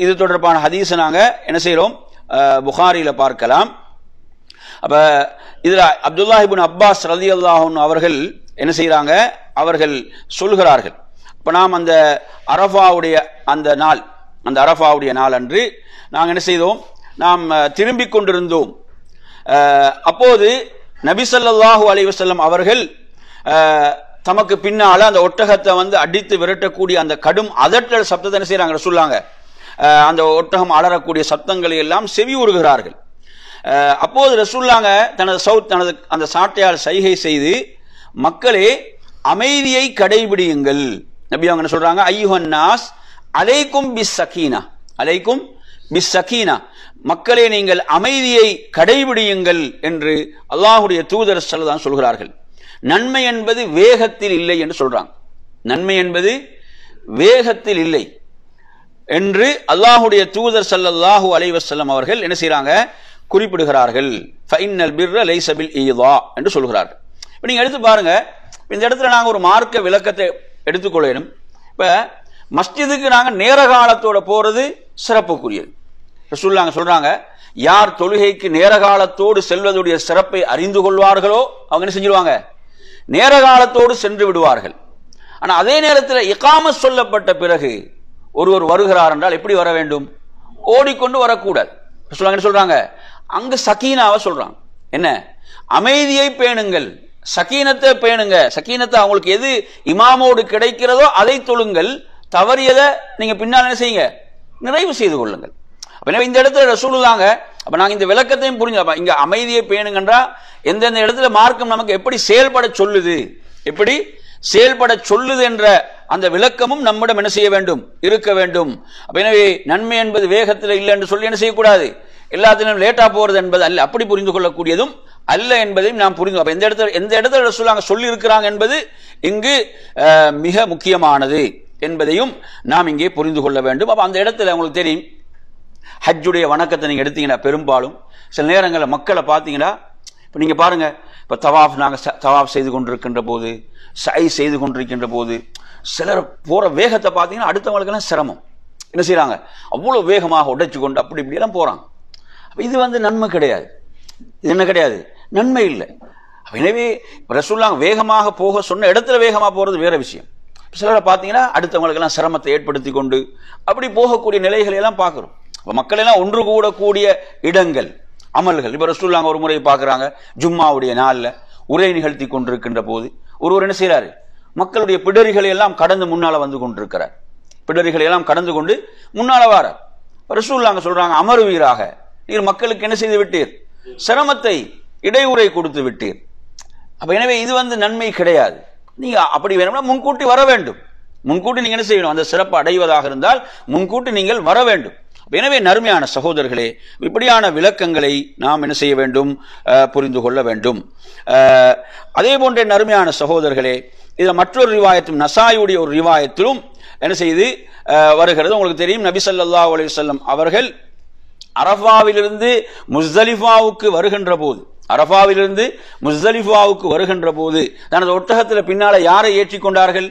இது தொடர்பான ஹதீஸ் நாங்க என்ன செய்யறோம், புகாரியில பார்க்கலாம். அப்ப இதுல அப்துல்லாஹ் இப்னு அப்பாஸ் ரலியல்லாஹு அன்ஹு அவர்கள் என்ன செய்யறாங்க, அவர்கள் சொல்கிறார்கள், இப்போ நாம் அந்த அரஃபாவுடைய அந்த நாள் அன்று நாங்கள் என்ன செய்தோம், நாம் திரும்பிக் கொண்டிருந்தோம். அப்போது நபி ஸல்லல்லாஹு அலைஹி வஸல்லம் அவர்கள் தமக்கு பின்னால அந்த ஒட்டகத்தை அடித்து விரட்டக்கூடிய அந்த கடும் அதட்டல் சப்தத்தை என்ன செய்யறாங்க சொல்லாங்க, அந்த ஒட்டகம் அலறக்கூடிய சத்தங்களை எல்லாம் செவி உறுகிறார்கள். அப்போது ரசூலுல்லாஹ் தனது அந்த சாட்டையால் சைகை செய்து, மக்களே அமைதியை கடைபிடியுங்கள். நபி அவங்க என்ன சொல்றாங்க, ஐயுஹன் நாஸ் அலைக்கும் பிஸ் சகீனா, மக்களே நீங்கள் அமைதியை கடைபிடியுங்கள் என்று அல்லாஹ்வுடைய தூதர் ஸல்லல்லாஹு அலைஹி வஸல்லம் சொல்கிறார்கள். நன்மை என்பது வேகத்தில் இல்லை என்று சொல்றாங்க. நன்மை என்பது வேகத்தில் இல்லை என்று அல்லாஹ்வுடைய தூதர் ஸல்லல்லாஹு அலைஹி வஸல்லம் அவர்கள் என்ன செய்றாங்க, குறிப்பிடுகிறார்கள். ஃபஇன்னல் பிர்ர லைஸ பில் ஈதா என்று சொல்கிறார்கள். இப்போ நீங்க எடுத்து பாருங்க, இந்த இடத்துல நாங்கள் ஒரு மார்க்க விளக்கத்தை எடுத்துக்கொள்ளணும். இப்போ மஸ்ஜிதுக்கு நாங்கள் நேர காலத்தோட போறது சிறப்புக்குரியது. ரசூலுல்லாஹ் சொல்றாங்க, யார் தொழுகைக்கு நேர காலத்தோடு செல்வதுடைய சிறப்பை அறிந்து கொள்வார்களோ அவங்க என்ன செஞ்சிருவாங்க, நேர காலத்தோடு சென்று விடுவார்கள். ஆனால் அதே நேரத்தில் இகாமத் சொல்லப்பட்ட பிறகு ஒருவர் வருகிறார் என்றால் எப்படி வர வேண்டும், ஓடிக்கொண்டு வரக்கூடாது. ரசூலுல்லாஹ் சொல்றாங்க, அங்கு சகீனாவை சொல்றாங்க, என்ன அமைதியை பேணுங்கள், சகீனத்தை பேணுங்க. சகீனத்தை அவங்களுக்கு எது இமாமோடு கிடைக்கிறதோ அதை தொழுங்கள், தவறியதை நீங்க பின்னால் என்ன செய்யுங்க, நிறைவு செய்து கொள்ளுங்கள். எனவே இந்த இடத்துல ரசூலுல்லாஹ் அப்ப நாங்க இந்த விளக்கத்தையும் புரிஞ்சு, இங்க அமைதியை பேணுங்கன்றா எந்தெந்த இடத்துல மார்க்கம் நமக்கு எப்படி செயல்பட சொல்லுது என்ற அந்த விளக்கமும் நம்மிடம் என்ன செய்ய வேண்டும், இருக்க வேண்டும். எனவே நன்மை என்பது வேகத்தில் இல்லை என்று சொல்லி என்ன செய்யக்கூடாது, எல்லாத்திலும் லேட்டா போறது என்பது அல்ல, அப்படி புரிந்து கொள்ளக்கூடியதும் அல்ல என்பதையும் நாம் புரிந்து, எந்த இடத்துல ரசூலுல்லாஹ் சொல்லி இருக்கிறாங்க என்பது இங்கு மிக முக்கியமானது என்பதையும் நாம் இங்கே புரிந்து கொள்ள வேண்டும். அப்ப அந்த இடத்துல உங்களுக்கு தெரியும், ஹஜ்ஜுடைய வணக்கத்தை நீங்க எடுத்தீங்கன்னா பெரும்பாலும் சில நேரங்களில் மக்களை பார்த்தீங்கன்னா, இப்போ நீங்க பாருங்க, இப்போ தவாஃப் செய்து கொண்டிருக்கின்ற போது, சை செய்து கொண்டிருக்கின்ற போது சிலர் போற வேகத்தை பார்த்தீங்கன்னா அடுத்தவங்களுக்கெல்லாம் சிரமம். என்ன செய்யறாங்க, அவ்வளவு வேகமாக உடைச்சு கொண்டு அப்படி இப்படி எல்லாம் போறாங்க. இது நன்மை கிடையாது, இது என்ன கிடையாது, நன்மை இல்லை. எனவே ரசூலுல்லாஹ் வேகமாக போக சொன்ன இடத்துல வேகமாக போறது வேற விஷயம். சிலரை பார்த்தீங்கன்னா அடுத்தவங்களுக்கெல்லாம் சிரமத்தை ஏற்படுத்தி கொண்டு அப்படி போகக்கூடிய நிலைகளை எல்லாம் பார்க்கிறோம். மக்கள் எல்லாம் ஒன்று கூடக்கூடிய இடங்கள், அமல்கள். இப்ப ரசூலுல்லாஹ் ஒரு முறை பார்க்கறாங்க, ஜும்மாவுடைய நாள்ல உரை நிகழ்த்தி கொண்டிருக்கின்ற போது ஒருவர் என்ன செய்யறாரு, மக்களுடைய பிடரிகளை எல்லாம் கடந்து முன்னால வந்து கொண்டிருக்கிறார். பிடரிகளை எல்லாம் கடந்து கொண்டு முன்னால வாரார். ரசூலுல்லாஹ் சொல்றாங்க, அமருவீராக, நீர் மக்களுக்கு என்ன செய்து விட்டீர், சிரமத்தை இடையூறை கொடுத்து விட்டீர். அப்ப எனவே இது நன்மை கிடையாது. நீங்க அப்படி வேணும்னா முன்கூட்டி வர வேண்டும். முன்கூட்டி நீங்க என்ன செய்யணும், அந்த சிறப்பு அடைவதாக இருந்தால் முன்கூட்டி நீங்கள் வர வேண்டும். எனவே நறுமையான சகோதரர்களே, இப்படியான விளக்கங்களை நாம் என்ன செய்ய வேண்டும், புரிந்து கொள்ள வேண்டும். அதே போன்ற நறுமையான சகோதரர்களே, இதில் மற்றொரு ரிவாயத்தும், நசாயுடைய ஒரு ரிவாயத்திலும் என்ன செய்து வருகிறது. உங்களுக்கு தெரியும், நபி ஸல்லல்லாஹு அலைஹி வஸல்லம் அவர்கள் அரஃபாவிலிருந்து முஸ்தலிஃபாவுக்கு வருகின்ற போது தனது ஒட்டகத்தில் பின்னால யாரை ஏற்றிக்கொண்டார்கள்,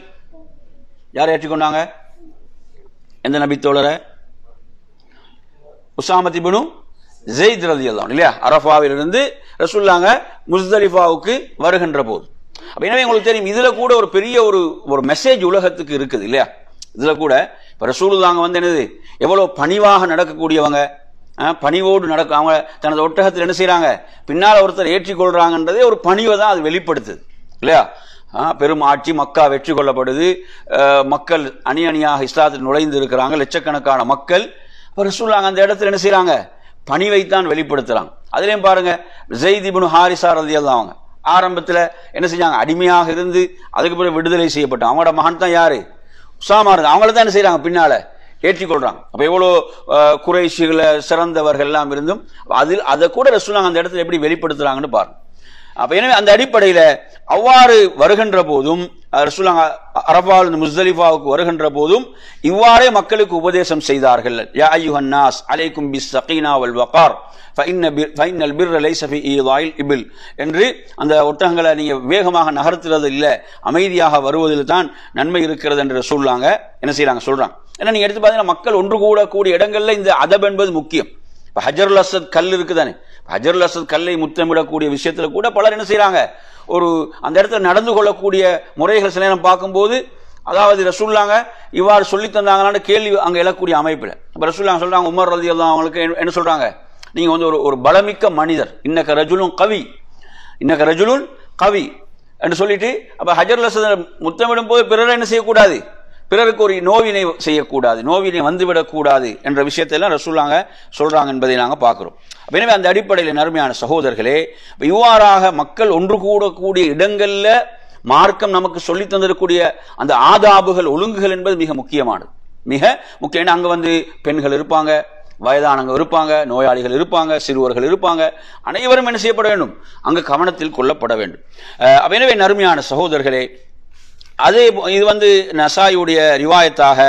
யாரை ஏற்றிக்கொண்டாங்க, எந்த நபி தோழரை, உஸாமத் இப்னு ஸைத் ரலியல்லாஹு அன்ஹு இல்லையா, அரஃபாவிலிருந்து ரசூலுல்லாஹ் முஸ்தலிஃபாவுக்கு வருகின்ற போது. எனவே உங்களுக்கு தெரியும், இதுல கூட ஒரு பெரிய ஒரு மெசேஜ் உலகத்துக்கு இருக்குது இல்லையா. இதுல கூட இப்ப ரசூலுல்லாஹ் என்னது, எவ்வளவு பணிவாக நடக்கக்கூடியவங்க, பணிவோடு அவங்க தனது ஒட்டகத்தில் என்ன செய்யறாங்க, பின்னால் ஒருத்தர் ஏற்றிக்கொள்றாங்கன்றதே ஒரு பணிவை தான் அது வெளிப்படுத்துது இல்லையா. பெரும் ஆட்சி, மக்கா வெற்றி கொள்ளப்படுது, மக்கள் அணி அணியாக இஸ்லாத்தில் நுழைந்து இருக்கிறாங்க, லட்சக்கணக்கான மக்கள். ரசூலுல்லாஹ் அந்த இடத்துல என்ன செய்யறாங்க, பணிவைத்தான் வெளிப்படுத்துறாங்க. அதுலயும் பாருங்க, ஸைத் இப்னு ஹாரிஸா ரலியல்லாஹு அன்ஹு ஆரம்பத்தில் என்ன செஞ்சாங்க, அடிமையாக இருந்து அதுக்கு பிறகு விடுதலை செய்யப்பட்டாங்க. அவங்களோட மகன் தான் யாரு, உஸாமா. அவங்கள தான் என்ன செய்யறாங்க, பின்னால ஏற்றிக்கொள்றாங்க. அப்ப எவ்வளவு குறைஷிகளை சிறந்தவர்கள் எல்லாம் இருந்தும் அதை கூட ரசூலுல்லாஹ் அந்த இடத்துல எப்படி வெளிப்படுத்துறாங்கன்னு பாருங்க. அப்ப எனவே அந்த அடிப்படையில அவ்வாறு வருகின்ற போதும், ரசூலுல்லாஹ் அரஃபாவிலிருந்து முஸ்தலிஃபாவுக்கு வருகின்ற போதும் இவ்வாறே மக்களுக்கு உபதேசம் செய்தார்கள். யா அய்யுஹன் நாஸ் அலைக்கும் பிஸ் ஸகீனா வல் வகார் ஃபஇன்னல் பிர்ர லைஸ ஃபீ ஈதாயில் இபில் என்று, அந்த ஒட்டகங்களை நீங்க வேகமாக நகர்த்துறது இல்ல, அமைதியாக வருவதில் தான் நன்மை இருக்கிறது என்று ரசூலுல்லாஹ் என்ன செய்யறாங்க, சொல்றாங்க. ஏன்னா நீங்க எடுத்து பாத்தீங்கன்னா, மக்கள் ஒன்று கூடக்கூடிய இடங்கள்ல இந்த அதப் என்பது முக்கியம். இப்ப ஹஜருல் அஸ்வத் கல் இருக்குதானே, ஹஜருல் அஸ்வத் கல்லை முத்தமிடக்கூடிய விஷயத்துல கூட பலர் என்ன செய்யறாங்க, அந்த இடத்துல நடந்து கொள்ளக்கூடிய முறைகள் சில நேரம் பார்க்கும்போது அதாவது ரசூலுல்லாஹ் இவ்வாறு சொல்லி தந்தாங்களான்னு கேள்வி அங்க எழக்கூடிய அமைப்புல அப்ப ரசூலுல்லாஹ் சொல்றாங்க, உமர் ரலியல்லாஹு அவங்களுக்கு என்ன சொல்றாங்க, நீங்க வந்து ஒரு பலமிக்க மனிதர், இன்னக ரஜுலுன் கவி, இன்னக ரஜுலுன் கவி என்று சொல்லிட்டு அப்ப ஹஜருல் அஸ்வத் முத்தமிடும் போது பிறரை என்ன செய்யக்கூடாது, பிறருக்கு ஒரு நோவினை செய்யக்கூடாது, நோவினை வந்துவிடக் கூடாது என்ற விஷயத்தை எல்லாம் ரசூலுல்லாஹ் சொல்றாங்க என்பதை நாங்கள் பார்க்கிறோம். எனவே அந்த அடிப்படையில் நறுமையான சகோதரர்களே, இவ்வாறாக மக்கள் ஒன்று கூடக்கூடிய இடங்கள்ல மார்க்கம் நமக்கு சொல்லி தந்திருக்கக்கூடிய அந்த ஆதாபுகள் ஒழுங்குகள் என்பது மிக முக்கியமானது, மிக முக்கியம். அங்க வந்து பெண்கள் இருப்பாங்க, வயதானவங்க இருப்பாங்க, நோயாளிகள் இருப்பாங்க, சிறுவர்கள் இருப்பாங்க, அனைவரும் என்ன செய்யப்பட வேண்டும், அங்கு கவனத்தில் கொள்ளப்பட வேண்டும். எனவே நறுமையான சகோதரர்களே, அதே இது வந்து நசாயுடைய ரிவாயத்தாக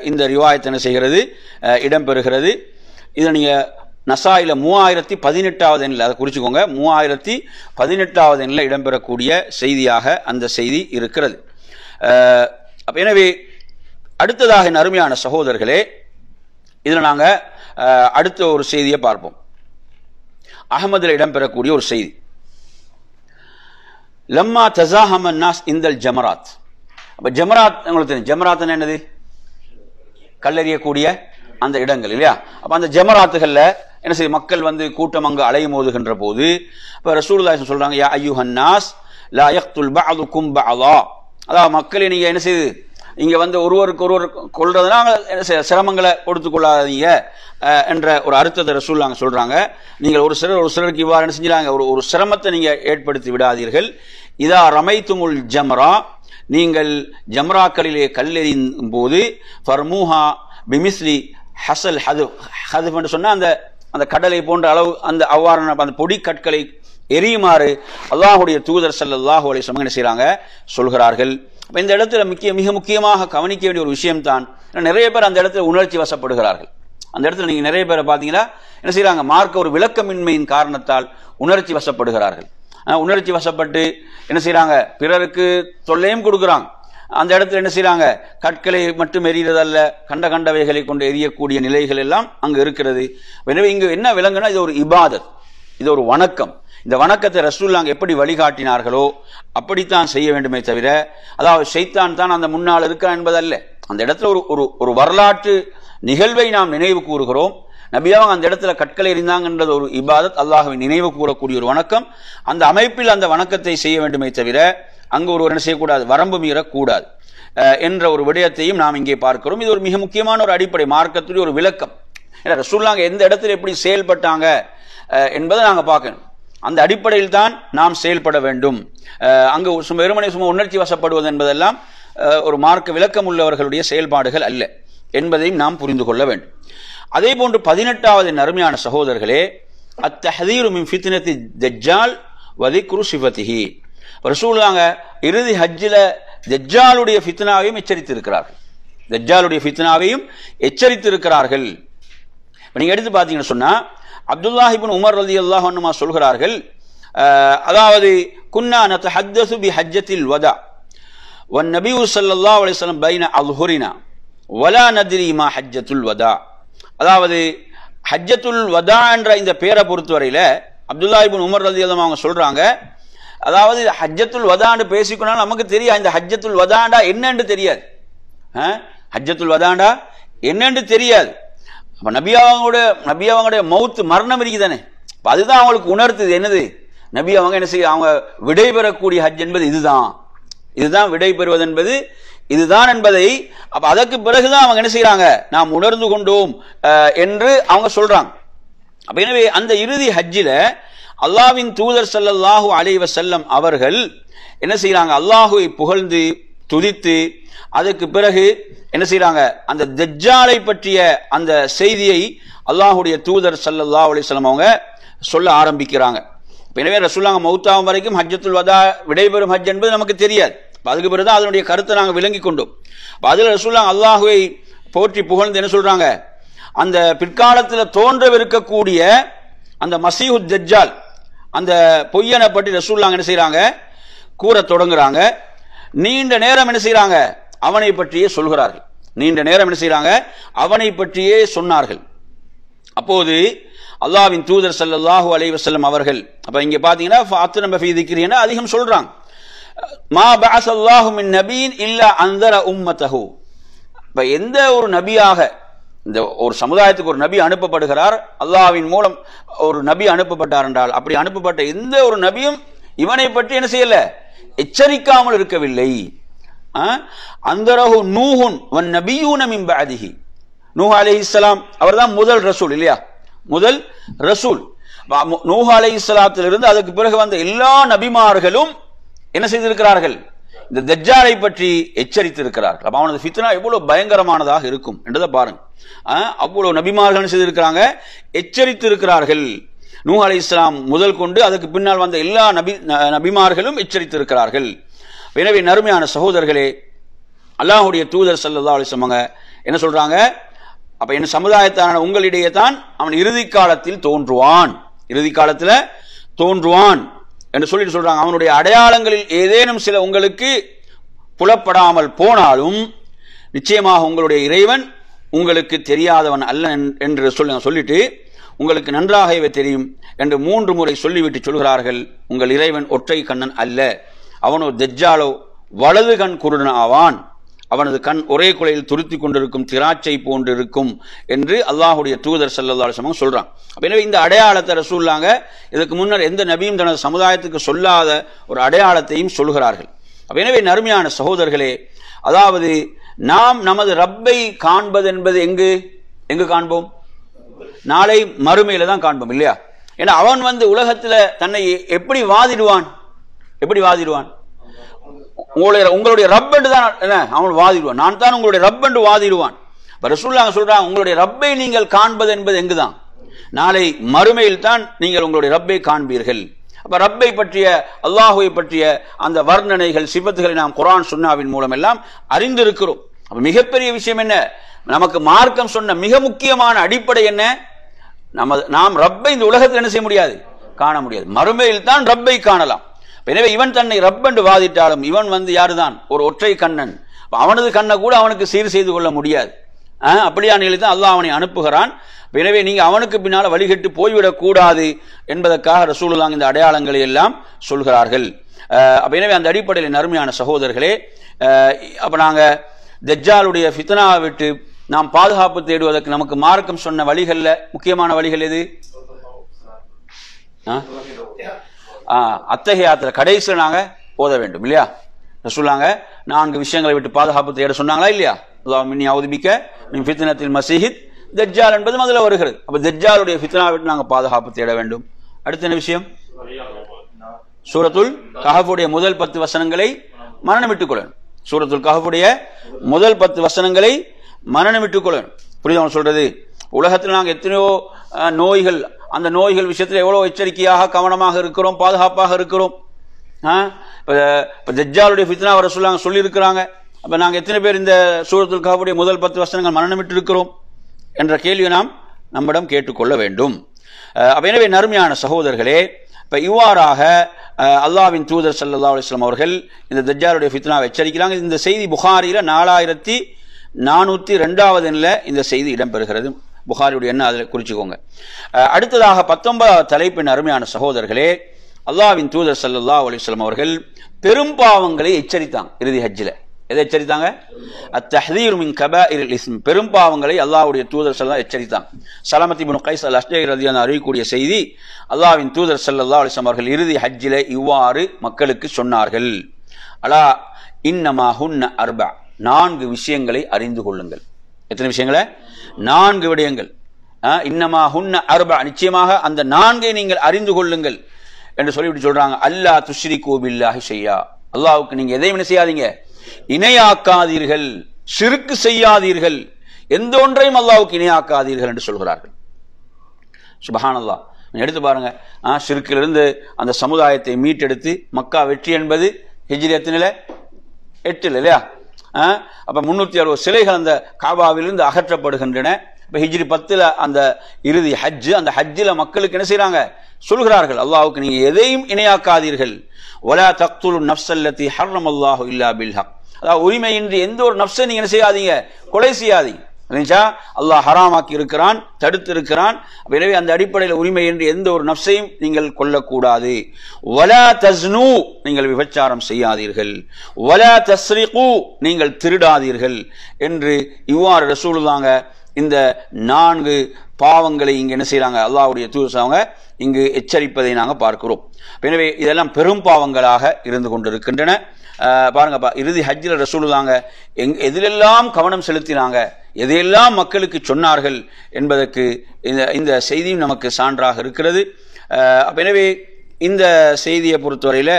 இந்த ரிவாயத் என்ன செய்கிறது, இடம்பெறுகிறது. இதை நீங்க நசாயில 3018வது எண்ணில் அதை குறிச்சுக்கோங்க, 3018வது எண்ணில் இடம்பெறக்கூடிய செய்தியாக அந்த செய்தி இருக்கிறது. எனவே அடுத்ததாக அருமையான சகோதரர்களே, இதில் நாங்கள் அடுத்த ஒரு செய்தியை பார்ப்போம். அஹ்மதில் இடம்பெறக்கூடிய ஒரு செய்தி, லம்மா தஸாஹமன் நாஸ் இந்தல் ஜமராத். அப்ப ஜமராத் உங்களுக்கு தெரியும், ஜமராத் என்னது, கல்லெறியக்கூடிய அந்த இடங்கள் இல்லையா. அப்ப அந்த ஜமராத்துகள்ல என்ன செய்ய, மக்கள் வந்து கூட்டம் அங்கு அலையும் மோதுகின்ற போது இப்ப ரசூலுல்லாஹி சொல்றாங்க, யா அய்யுஹன் நாஸ் லா யக்துல் பஅதுக்கும் பஅதா. அதாவது மக்களை நீங்க என்ன செய்யுது, இங்க வந்து ஒருவருக்கு ஒருவர் கொள்றதுனால என்ன செய்ய, சிரமங்களை கொடுத்து கொள்ளாதீங்க என்ற ஒரு அர்த்தத்தை ரசூலுல்லாஹி சொல்றாங்க. நீங்கள் ஒரு சிலருக்கு இவ்வாறு என்ன செஞ்சாங்க, ஒரு சிரமத்தை நீங்க ஏற்படுத்தி விடாதீர்கள். இதா ரமைத்துமுல் ஜம்ரா, நீங்கள் ஜம்ராக்களிலே கல்லெறியும் போது ஃபர்மூஹா பிமிஸ்லி ஹசல் ஹதுஃப் என்று சொன்னா அந்த கடலை போன்ற அளவு அந்த அவ்வாறான அந்த பொடி கற்களை எரியுமாறு அல்லாஹுடைய தூதர் ஸல்லல்லாஹு அலைஹி வஸல்லம் என்ன செய்றாங்க, சொல்கிறார்கள். இந்த இடத்துல மிக முக்கியமாக கவனிக்க வேண்டிய ஒரு விஷயம் தான், நிறைய பேர் அந்த இடத்துல உணர்ச்சி வசப்படுகிறார்கள். அந்த இடத்துல நீங்க நிறைய பேரை பார்த்தீங்கன்னா என்ன செய்யறாங்க, மார்க்க ஒரு விளக்கமின்மையின் காரணத்தால் உணர்ச்சி வசப்படுகிறார்கள். உணர்ச்சி வசப்பட்டு என்ன செய்யறாங்க, பிறருக்கு தொல்லையும் கொடுக்குறாங்க. அந்த இடத்துல என்ன செய்யறாங்க, கற்களை மட்டும் எரியறதல்ல, கண்டவைகளை கொண்டு எரியக்கூடிய நிலைகள் எல்லாம் அங்கு இருக்கிறது. எனவே இங்கு என்ன விளங்குனா, இது ஒரு இபாதத், இது ஒரு வணக்கம். இந்த வணக்கத்தை ரசூலுல்லாஹ் எப்படி வழிகாட்டினார்களோ அப்படித்தான் செய்ய வேண்டுமே தவிர, அதாவது ஷைத்தான் தான் அந்த முன்னால் இருக்கான் என்பதல்ல. அந்த இடத்துல ஒரு வரலாற்று நிகழ்வை நாம் நினைவு கூறுகிறோம். நபியாவும் அந்த இடத்துல கற்களை எறிந்தாங்கன்றது ஒரு இபாதத், அல்லாஹ்வை நினைவு கூறக்கூடிய ஒரு வணக்கம். அந்த அமைப்பில் அந்த வணக்கத்தை செய்ய வேண்டுமே தவிர அங்கு ஒருவர் என்ன செய்யக்கூடாது, வரம்பு மீறக்கூடாது என்ற ஒரு விடயத்தையும் நாம் இங்கே பார்க்கிறோம். இது ஒரு மிக முக்கியமான ஒரு அடிப்படை, மார்க்கத்துடைய ஒரு விளக்கம். ரசூலுல்லாஹ் எந்த இடத்துல எப்படி செயல்பட்டாங்க என்பதை நாங்க பார்க்கணும். அந்த அடிப்படையில் தான் நாம் செயல்பட வேண்டும். அங்கு வெறுமனே சும்மா உணர்ச்சி வசப்படுவது என்பதெல்லாம் ஒரு மார்க்க விளக்கம் உள்ளவர்களுடைய செயல்பாடுகள் அல்ல என்பதையும் நாம் புரிந்து கொள்ள வேண்டும். அதே போன்று 18வது அருமையான சகோதரர்களே, அத்தஹதீரு மின் ஃபித்னத்தி தஜ்ஜால் வ திக்ரு சிஃபத்திஹி. ரசூலுல்லாஹ் இறுதி ஹஜ்ஜில தஜ்ஜாலுடைய ஃபித்னாவையும் எச்சரித்திருக்கிறார்கள், தஜ்ஜாலுடைய ஃபித்னாவையும் எச்சரித்திருக்கிறார்கள். நீங்க எடுத்து பார்த்தீங்கன்னு சொன்னா, அப்துல்லாஹ் இப்னு உமர் ரலியல்லாஹு அன்ஹுமா சொல்கிறார்கள், அதாவது குன்னா நதஹத்தஸு பி ஹஜ்ஜத்தில் வதா வன் நபி ஸல்லல்லாஹு அலைஹி வஸல்லம் பைன அல்ஹுரினா வலா நத்ரி மா ஹஜ்ஜத்துல் வதா. அதாவது ஹஜ்ஜத்துல் வதா என்ற இந்த பேரை பொறுத்தவரையில அப்துல்லாஹ் இப்னு உமர் ரலியல்லாஹு அவங்க சொல்றாங்க, அதாவது ஹஜ்ஜத்துல் வதான்னு பேசிக்கொண்டாலும் நமக்கு தெரியாது இந்த ஹஜ்ஜத்துல் வதாண்டா என்னன்னு தெரியாது. ஹஜ்ஜத்துல் வதாண்டா என்னன்னு தெரியாது. அப்ப நபியாவங்களுடைய மௌத்து மரணம் இருக்குதானே, அதுதான் அவங்களுக்கு உணர்த்துது என்னது, நபி அவங்க என்ன செய்ய, அவங்க விடைபெறக்கூடிய ஹஜ் என்பது இதுதான் விடைபெறுவது என்பது இதுதான் என்பதை அப்ப அதற்கு பிறகுதான் அவங்க என்ன செய்யறாங்க, நாம் உணர்ந்து கொண்டோம் என்று அவங்க சொல்றாங்க. அப்ப எனவே அந்த இறுதி ஹஜ்ஜில அல்லாஹ்வின் தூதர் ஸல்லல்லாஹு அலைஹி வஸல்லம் அவர்கள் என்ன செய்யறாங்க, அல்லாஹ்வை புகழ்ந்து துதித்து அதுக்கு பிறகு என்ன செய்யறாங்க, அந்த தஜ்ஜாலை பற்றிய அந்த செய்தியை அல்லாஹ்வுடைய தூதர் ஸல்லல்லாஹு அலைஹி வஸல்லம் அவங்க சொல்ல ஆரம்பிக்கிறாங்க. எனவே ரசூலுல்லாஹ் மௌத்தாகும் வரைக்கும் ஹஜ்ஜத்துல் வதா விடைபெறும் ஹஜ் என்பது நமக்கு தெரியாது. அதுக்கு பிறகுதான் அதனுடைய கருத்தை நாங்கள் விளங்கி கொண்டோம். அதில் ரசூலுல்லாஹ் அல்லாஹ்வை போற்றி புகழ்ந்து என்ன சொல்றாங்க, அந்த பிற்காலத்தில் தோன்றவிருக்கக்கூடிய அந்த மசீஹு தஜ்ஜால் அந்த பொய்யனை பற்றி ரசூலுல்லாஹ் என்ன செய்யறாங்க, கூற தொடங்குறாங்க. நீண்ட நேரம் என்ன செய்யறாங்க, அவனை பற்றியே சொல்கிறார்கள். நீண்ட நேரம் என்ன செய்யறாங்க, அவனை பற்றியே சொன்னார்கள். அப்போது அல்லாஹ்வின் தூதர் ஸல்லல்லாஹு அலைஹி வஸல்லம் அவர்கள் அப்ப இங்க பாத்தீங்கன்னா ஃபாத்தின ஃபீ திக்ரினா அதிகம் சொல்றாங்க. மா பஅஸல்லாஹு மின் நபியின் இல்லா அன்தர உம்மத்தஹு. இப்ப எந்த ஒரு நபியாக இந்த ஒரு சமுதாயத்துக்கு ஒரு நபி அனுப்பப்படுகிறார், அல்லாஹ்வின் மூலம் ஒரு நபி அனுப்பப்பட்டார் என்றால், அப்படி அனுப்பப்பட்ட எந்த ஒரு நபியும் இவனை பற்றி என்ன செய்யல, எச்சரிக்காமல் இருக்கவில்லை. அந்தரஹு நூஹுன் வன் நபியூன மின் பஅதிஹி. நூஹ் அலைஹிஸ்ஸலாம் அவர்தான் முதல் ரசூல் இல்லையா, முதல் ரசூல். நூஹ் அலைஹிஸ்ஸலாத்திலிருந்து அதுக்கு பிறகு வந்த எல்லா நபிமார்களும் என்ன செய்திருக்கிறார்கள், இந்த தஜ்ஜாலை பற்றி எச்சரித்திருக்கிறார்கள். அப்ப அவனது ஃபித்னா எவ்வளவு பயங்கரமானதாக இருக்கும் என்றதை பாருங்க. அவ்வளவு நபிமார்கள் செய்திருக்கிறாங்க, எச்சரித்திருக்கிறார்கள். நூஹ் அலைஹிஸ்ஸலாம் முதல் கொண்டு அதுக்கு பின்னால் வந்த எல்லா நபிமார்களும் எச்சரித்திருக்கிறார்கள். எனவே நறுமையான சகோதரர்களே, அல்லாஹ்வுடைய தூதர் ஸல்லல்லாஹு அலைஹி வஸல்லம் என்ன சொல்றாங்க, அப்ப என் சமுதாயத்தான உங்களிடையே தான் அவன் இறுதி காலத்தில் தோன்றுவான், இறுதி காலத்துல தோன்றுவான் என்று சொல்லிட்டு சொல்றாங்க. அவனுடைய அடையாளங்களில் ஏதேனும் சில உங்களுக்கு புலப்படாமல் போனாலும் நிச்சயமாக உங்களுடைய இறைவன் உங்களுக்கு தெரியாதவன் அல்ல என்று சொல்லிட்டு உங்களுக்கு நன்றாகவே தெரியும் என்று 3 முறை சொல்லிவிட்டு சொல்கிறார்கள், உங்கள் இறைவன் ஒற்றை கண்ணன் அல்ல, அவனோ தஜ்ஜாலோ வலது கண் குருடன் ஆவான், அவனது கண் ஒரே குலையில் துருத்தி கொண்டிருக்கும் திராட்சை போன்றிருக்கும் என்று அல்லாஹ்வுடைய தூதர் ஸல்லல்லாஹு அலைஹி வஸல்லம் சொல்றாங்க. எனவே இந்த அடையாளத்தை ரசூலுல்லாஹ் இதுக்கு முன்னர் எந்த நபியும் தனது சமுதாயத்துக்கு சொல்லாத ஒரு அடையாளத்தையும் சொல்கிறார்கள். எனவே நறுமையான சகோதரர்களே, அதாவது நாம் நமது ரப்பை காண்பது என்பது எங்கு காண்போம், நாளை மறுமையில தான் காண்போம் இல்லையா. ஏன்னா அவன் உலகத்துல தன்னை எப்படி வாதிடுவான், உங்களுடைய ரப் என்று தான் அவன் வாதிடுவான், நான் தான் உங்களுடைய ரப் என்று வாதிடுவான். ரசூலுல்லாஹ் சொல்றாங்க, உங்களுடைய ரப்பை நீங்கள் காண்பது என்பது எங்குதான், நாளை மறுமையில் தான் நீங்கள் உங்களுடைய ரப்பை காண்பீர்கள். அப்ப ரப்பை பற்றிய அல்லாஹுவை பற்றிய அந்த வர்ணனைகள் சிபத்துகளை நாம் குர்ஆன் சுன்னாவின் மூலம் எல்லாம் அறிந்திருக்கிறோம். அப்ப மிகப்பெரிய விஷயம் என்ன, நமக்கு மார்க்கம் சொன்ன மிக முக்கியமான அடிப்படை என்ன, நாம் ரப்பை இந்த உலகத்தில் என்ன செய்ய முடியாது, காண முடியாது, மறுமையில் தான் ரப்பை காணலாம். எனவே இவன் தன்னை ரப் என்று வாதிட்டாலும் இவன் யாருதான், ஒரு ஒற்றை கண்ணன், அவனது கண்ணை கூட அவனுக்கு சீர் செய்து கொள்ள முடியாது. அப்படியான நிலை தான் அல்லாஹ் அவனை அனுப்புகிறான். எனவே நீங்க அவனுக்கு பின்னால வழிகட்டு போய்விடக் கூடாது என்பதற்காக ரசூலுல்லாஹ் இந்த அடையாளங்களை எல்லாம் சொல்கிறார்கள். எனவே அந்த அடிப்படையில் நறுமையான சகோதரர்களே, அப்ப நாங்க தஜ்ஜாலுடைய ஃபித்னாவை விட்டு நாம் பாதுகாப்பு தேடுவதற்கு நமக்கு மார்க்கம் சொன்ன வழிகள்ல முக்கியமான வழிகள் எது, அத்தஹியாத்துல கடைசியில் நாங்க ஓத வேண்டும் இல்லையா. ரசூலுல்லாஹ் 4 விஷயங்களை விட்டு பாதுகாப்பு தேட சொன்னாங்களா இல்லையா. அல்லாஹும்ம இன்னி அஊது பிக்க மின் ஃபித்னத்தில் மஸீஹித் தஜ்ஜால் என்பது முதல்ல வருகிறது. அப்ப தஜ்ஜாலுடைய ஃபித்னாவை விட்டு நாங்க பாதுகாப்பு தேட வேண்டும். அடுத்த என்ன விஷயம், சூரத்துல் கஹஃபுடைய முதல் 10 வசனங்களை மரணமிட்டுக் கொள்ளணும். சூரத்துல் கஹஃபுடைய முதல் 10 வசனங்களை மரணமிட்டுக் கொள்ளணும். புரியுதா சொல்றது. உலகத்தில் நாங்கள் எத்தனையோ நோய்கள், அந்த நோய்கள் விஷயத்தில் எவ்வளவு எச்சரிக்கையாக கவனமாக இருக்கிறோம், பாதுகாப்பாக இருக்கிறோம். தஜ்ஜாலுடைய ஃபித்னாவை ரசூலுல்லாஹ் சொல்லி இருக்கிறாங்க. அப்ப நாங்க எத்தனை பேர் இந்த சூரத்துல் கஹஃபுடைய முதல் 10 வசனங்கள் மரணமிட்டு இருக்கிறோம் என்ற கேள்வியை நாம் நம்மிடம் கேட்டுக்கொள்ள வேண்டும். எனவே நறுமையான சகோதரர்களே, இப்ப இவ்வாறாக அல்லாஹ்வின் தூதர் ஸல்லல்லாஹு அலைஹி வஸல்லம் அவர்கள் இந்த தஜ்ஜாலுடைய ஃபித்னாவை எச்சரிக்கிறாங்க. இந்த செய்தி புகாரில 4402வது எண்ணில் இந்த செய்தி இடம்பெறுகிறது. புகாரியுடைய எண்ணை அதில் குறிச்சுக்கோங்க. அடுத்ததாக 19வது தலைப்பின் அருமையான சகோதரர்களே, அல்லாஹ்வின் தூதர் ஸல்லல்லாஹு அலைஹி வஸல்லம் அவர்கள் பெரும் பாவங்களை எச்சரித்தாங்க. இறுதி ஹஜ்ஜில் எதை எச்சரித்தாங்க, அத்தஹ்தீர் மின் கபாயிரில் இஸ்ம், பெரும் பாவங்களை அல்லாஹ்வுடைய தூதர் ஸல்லல்லாஹு எச்சரித்தாங்க. ஸலமத் இப்னு கைஸ் அல்-அஷ்ஜஇ ரலியல்லாஹு அறிவிக்கக்கூடிய செய்தி, அல்லாஹ்வின் தூதர் ஸல்லல்லாஹு அலைஹி வஸல்லம் அவர்கள் இறுதி ஹஜ்ஜில் இவ்வாறு மக்களுக்கு சொன்னார்கள், அலா இன்னமா ஹுன்ன அர்பா, 4 விஷயங்களை அறிந்து கொள்ளுங்கள். எத்தனை விஷயங்களை, 4 விடயங்கள். இன்னமா ஹுன்ன அர்பா, நிச்சயமாக அந்த 4ஐ நீங்கள் அறிந்து கொள்ளுங்கள் என்று சொல்லிவிட்டு சொல்றாங்க. அல்லா துஷ்ரிகு பில்லாஹி ஷையா, அல்லாஹ்வுக்கு நீங்க எதையும் என்ன செய்யாதீங்க, இணையாக்காதீர்கள், ஷிர்க் செய்யாதீர்கள், எந்த ஒன்றையும் அல்லாஹ்வுக்கு இணையாக்காதீர்கள் என்று சொல்கிறார்கள். சுப்ஹானல்லாஹ். எடுத்து பாருங்க, ஷிர்க்கிலிருந்து அந்த சமுதாயத்தை மீட்டெடுத்து மக்கா வெற்றி என்பது ஹிஜ்ரி எத்தனைல, 8 இல்லையா. அப்ப 360 சிலைகள் அந்த காபாவிலிருந்து அகற்றப்படுகின்றன. இப்ப ஹிஜ்ரி 10 அந்த இறுதி ஹஜ், அந்த ஹஜ்ஜில மக்களுக்கு என்ன செய்யறாங்க, சொல்கிறார்கள், அல்லாஹ்வுக்கு நீங்க எதையும் இணையாக்காதீர்கள். வலா தக்துலு நஃப்ஸல்லதி ஹர்ரமல்லாஹு இல்லா பில் ஹக், அதாவது உரிமையின்றி எந்த ஒரு நஃப்ஸை நீங்க என்ன செய்யாதீங்க, கொலை செய்யாதீங்க. அல்லாஹ் ஹராமாக்கி இருக்கிறான், தடுத்து இருக்கிறான். எனவே அந்த அடிப்படையில் உரிமை என்று எந்த ஒரு நஃப்ஸையும் நீங்கள் கொல்லக்கூடாது. வலா தஸ்னூ, நீங்கள் விபச்சாரம் செய்யாதீர்கள். வலா தஸ்ரிகு, நீங்கள் திருடாதீர்கள் என்று இவ்வாறு ரசூலுல்லாஹ் இந்த 4 பாவங்களை இங்கு என்ன செய்யறாங்க, அல்லாஹ்வுடைய தூதர் அவங்க இங்கு எச்சரிப்பதை நாங்கள் பார்க்கிறோம். எனவே இதெல்லாம் பெரும் பாவங்களாக இருந்து கொண்டிருக்கின்றன. பாருங்கப்பா, இறுதி ஹஜ்ஜில் ரசூலுல்லாஹ் எதிலெல்லாம் கவனம் செலுத்தினாங்க, எதையெல்லாம் மக்களுக்கு சொன்னார்கள் என்பதற்கு இந்த செய்தியும் நமக்கு சான்றாக இருக்கிறது. எனவே இந்த செய்தியை பொறுத்தவரையில்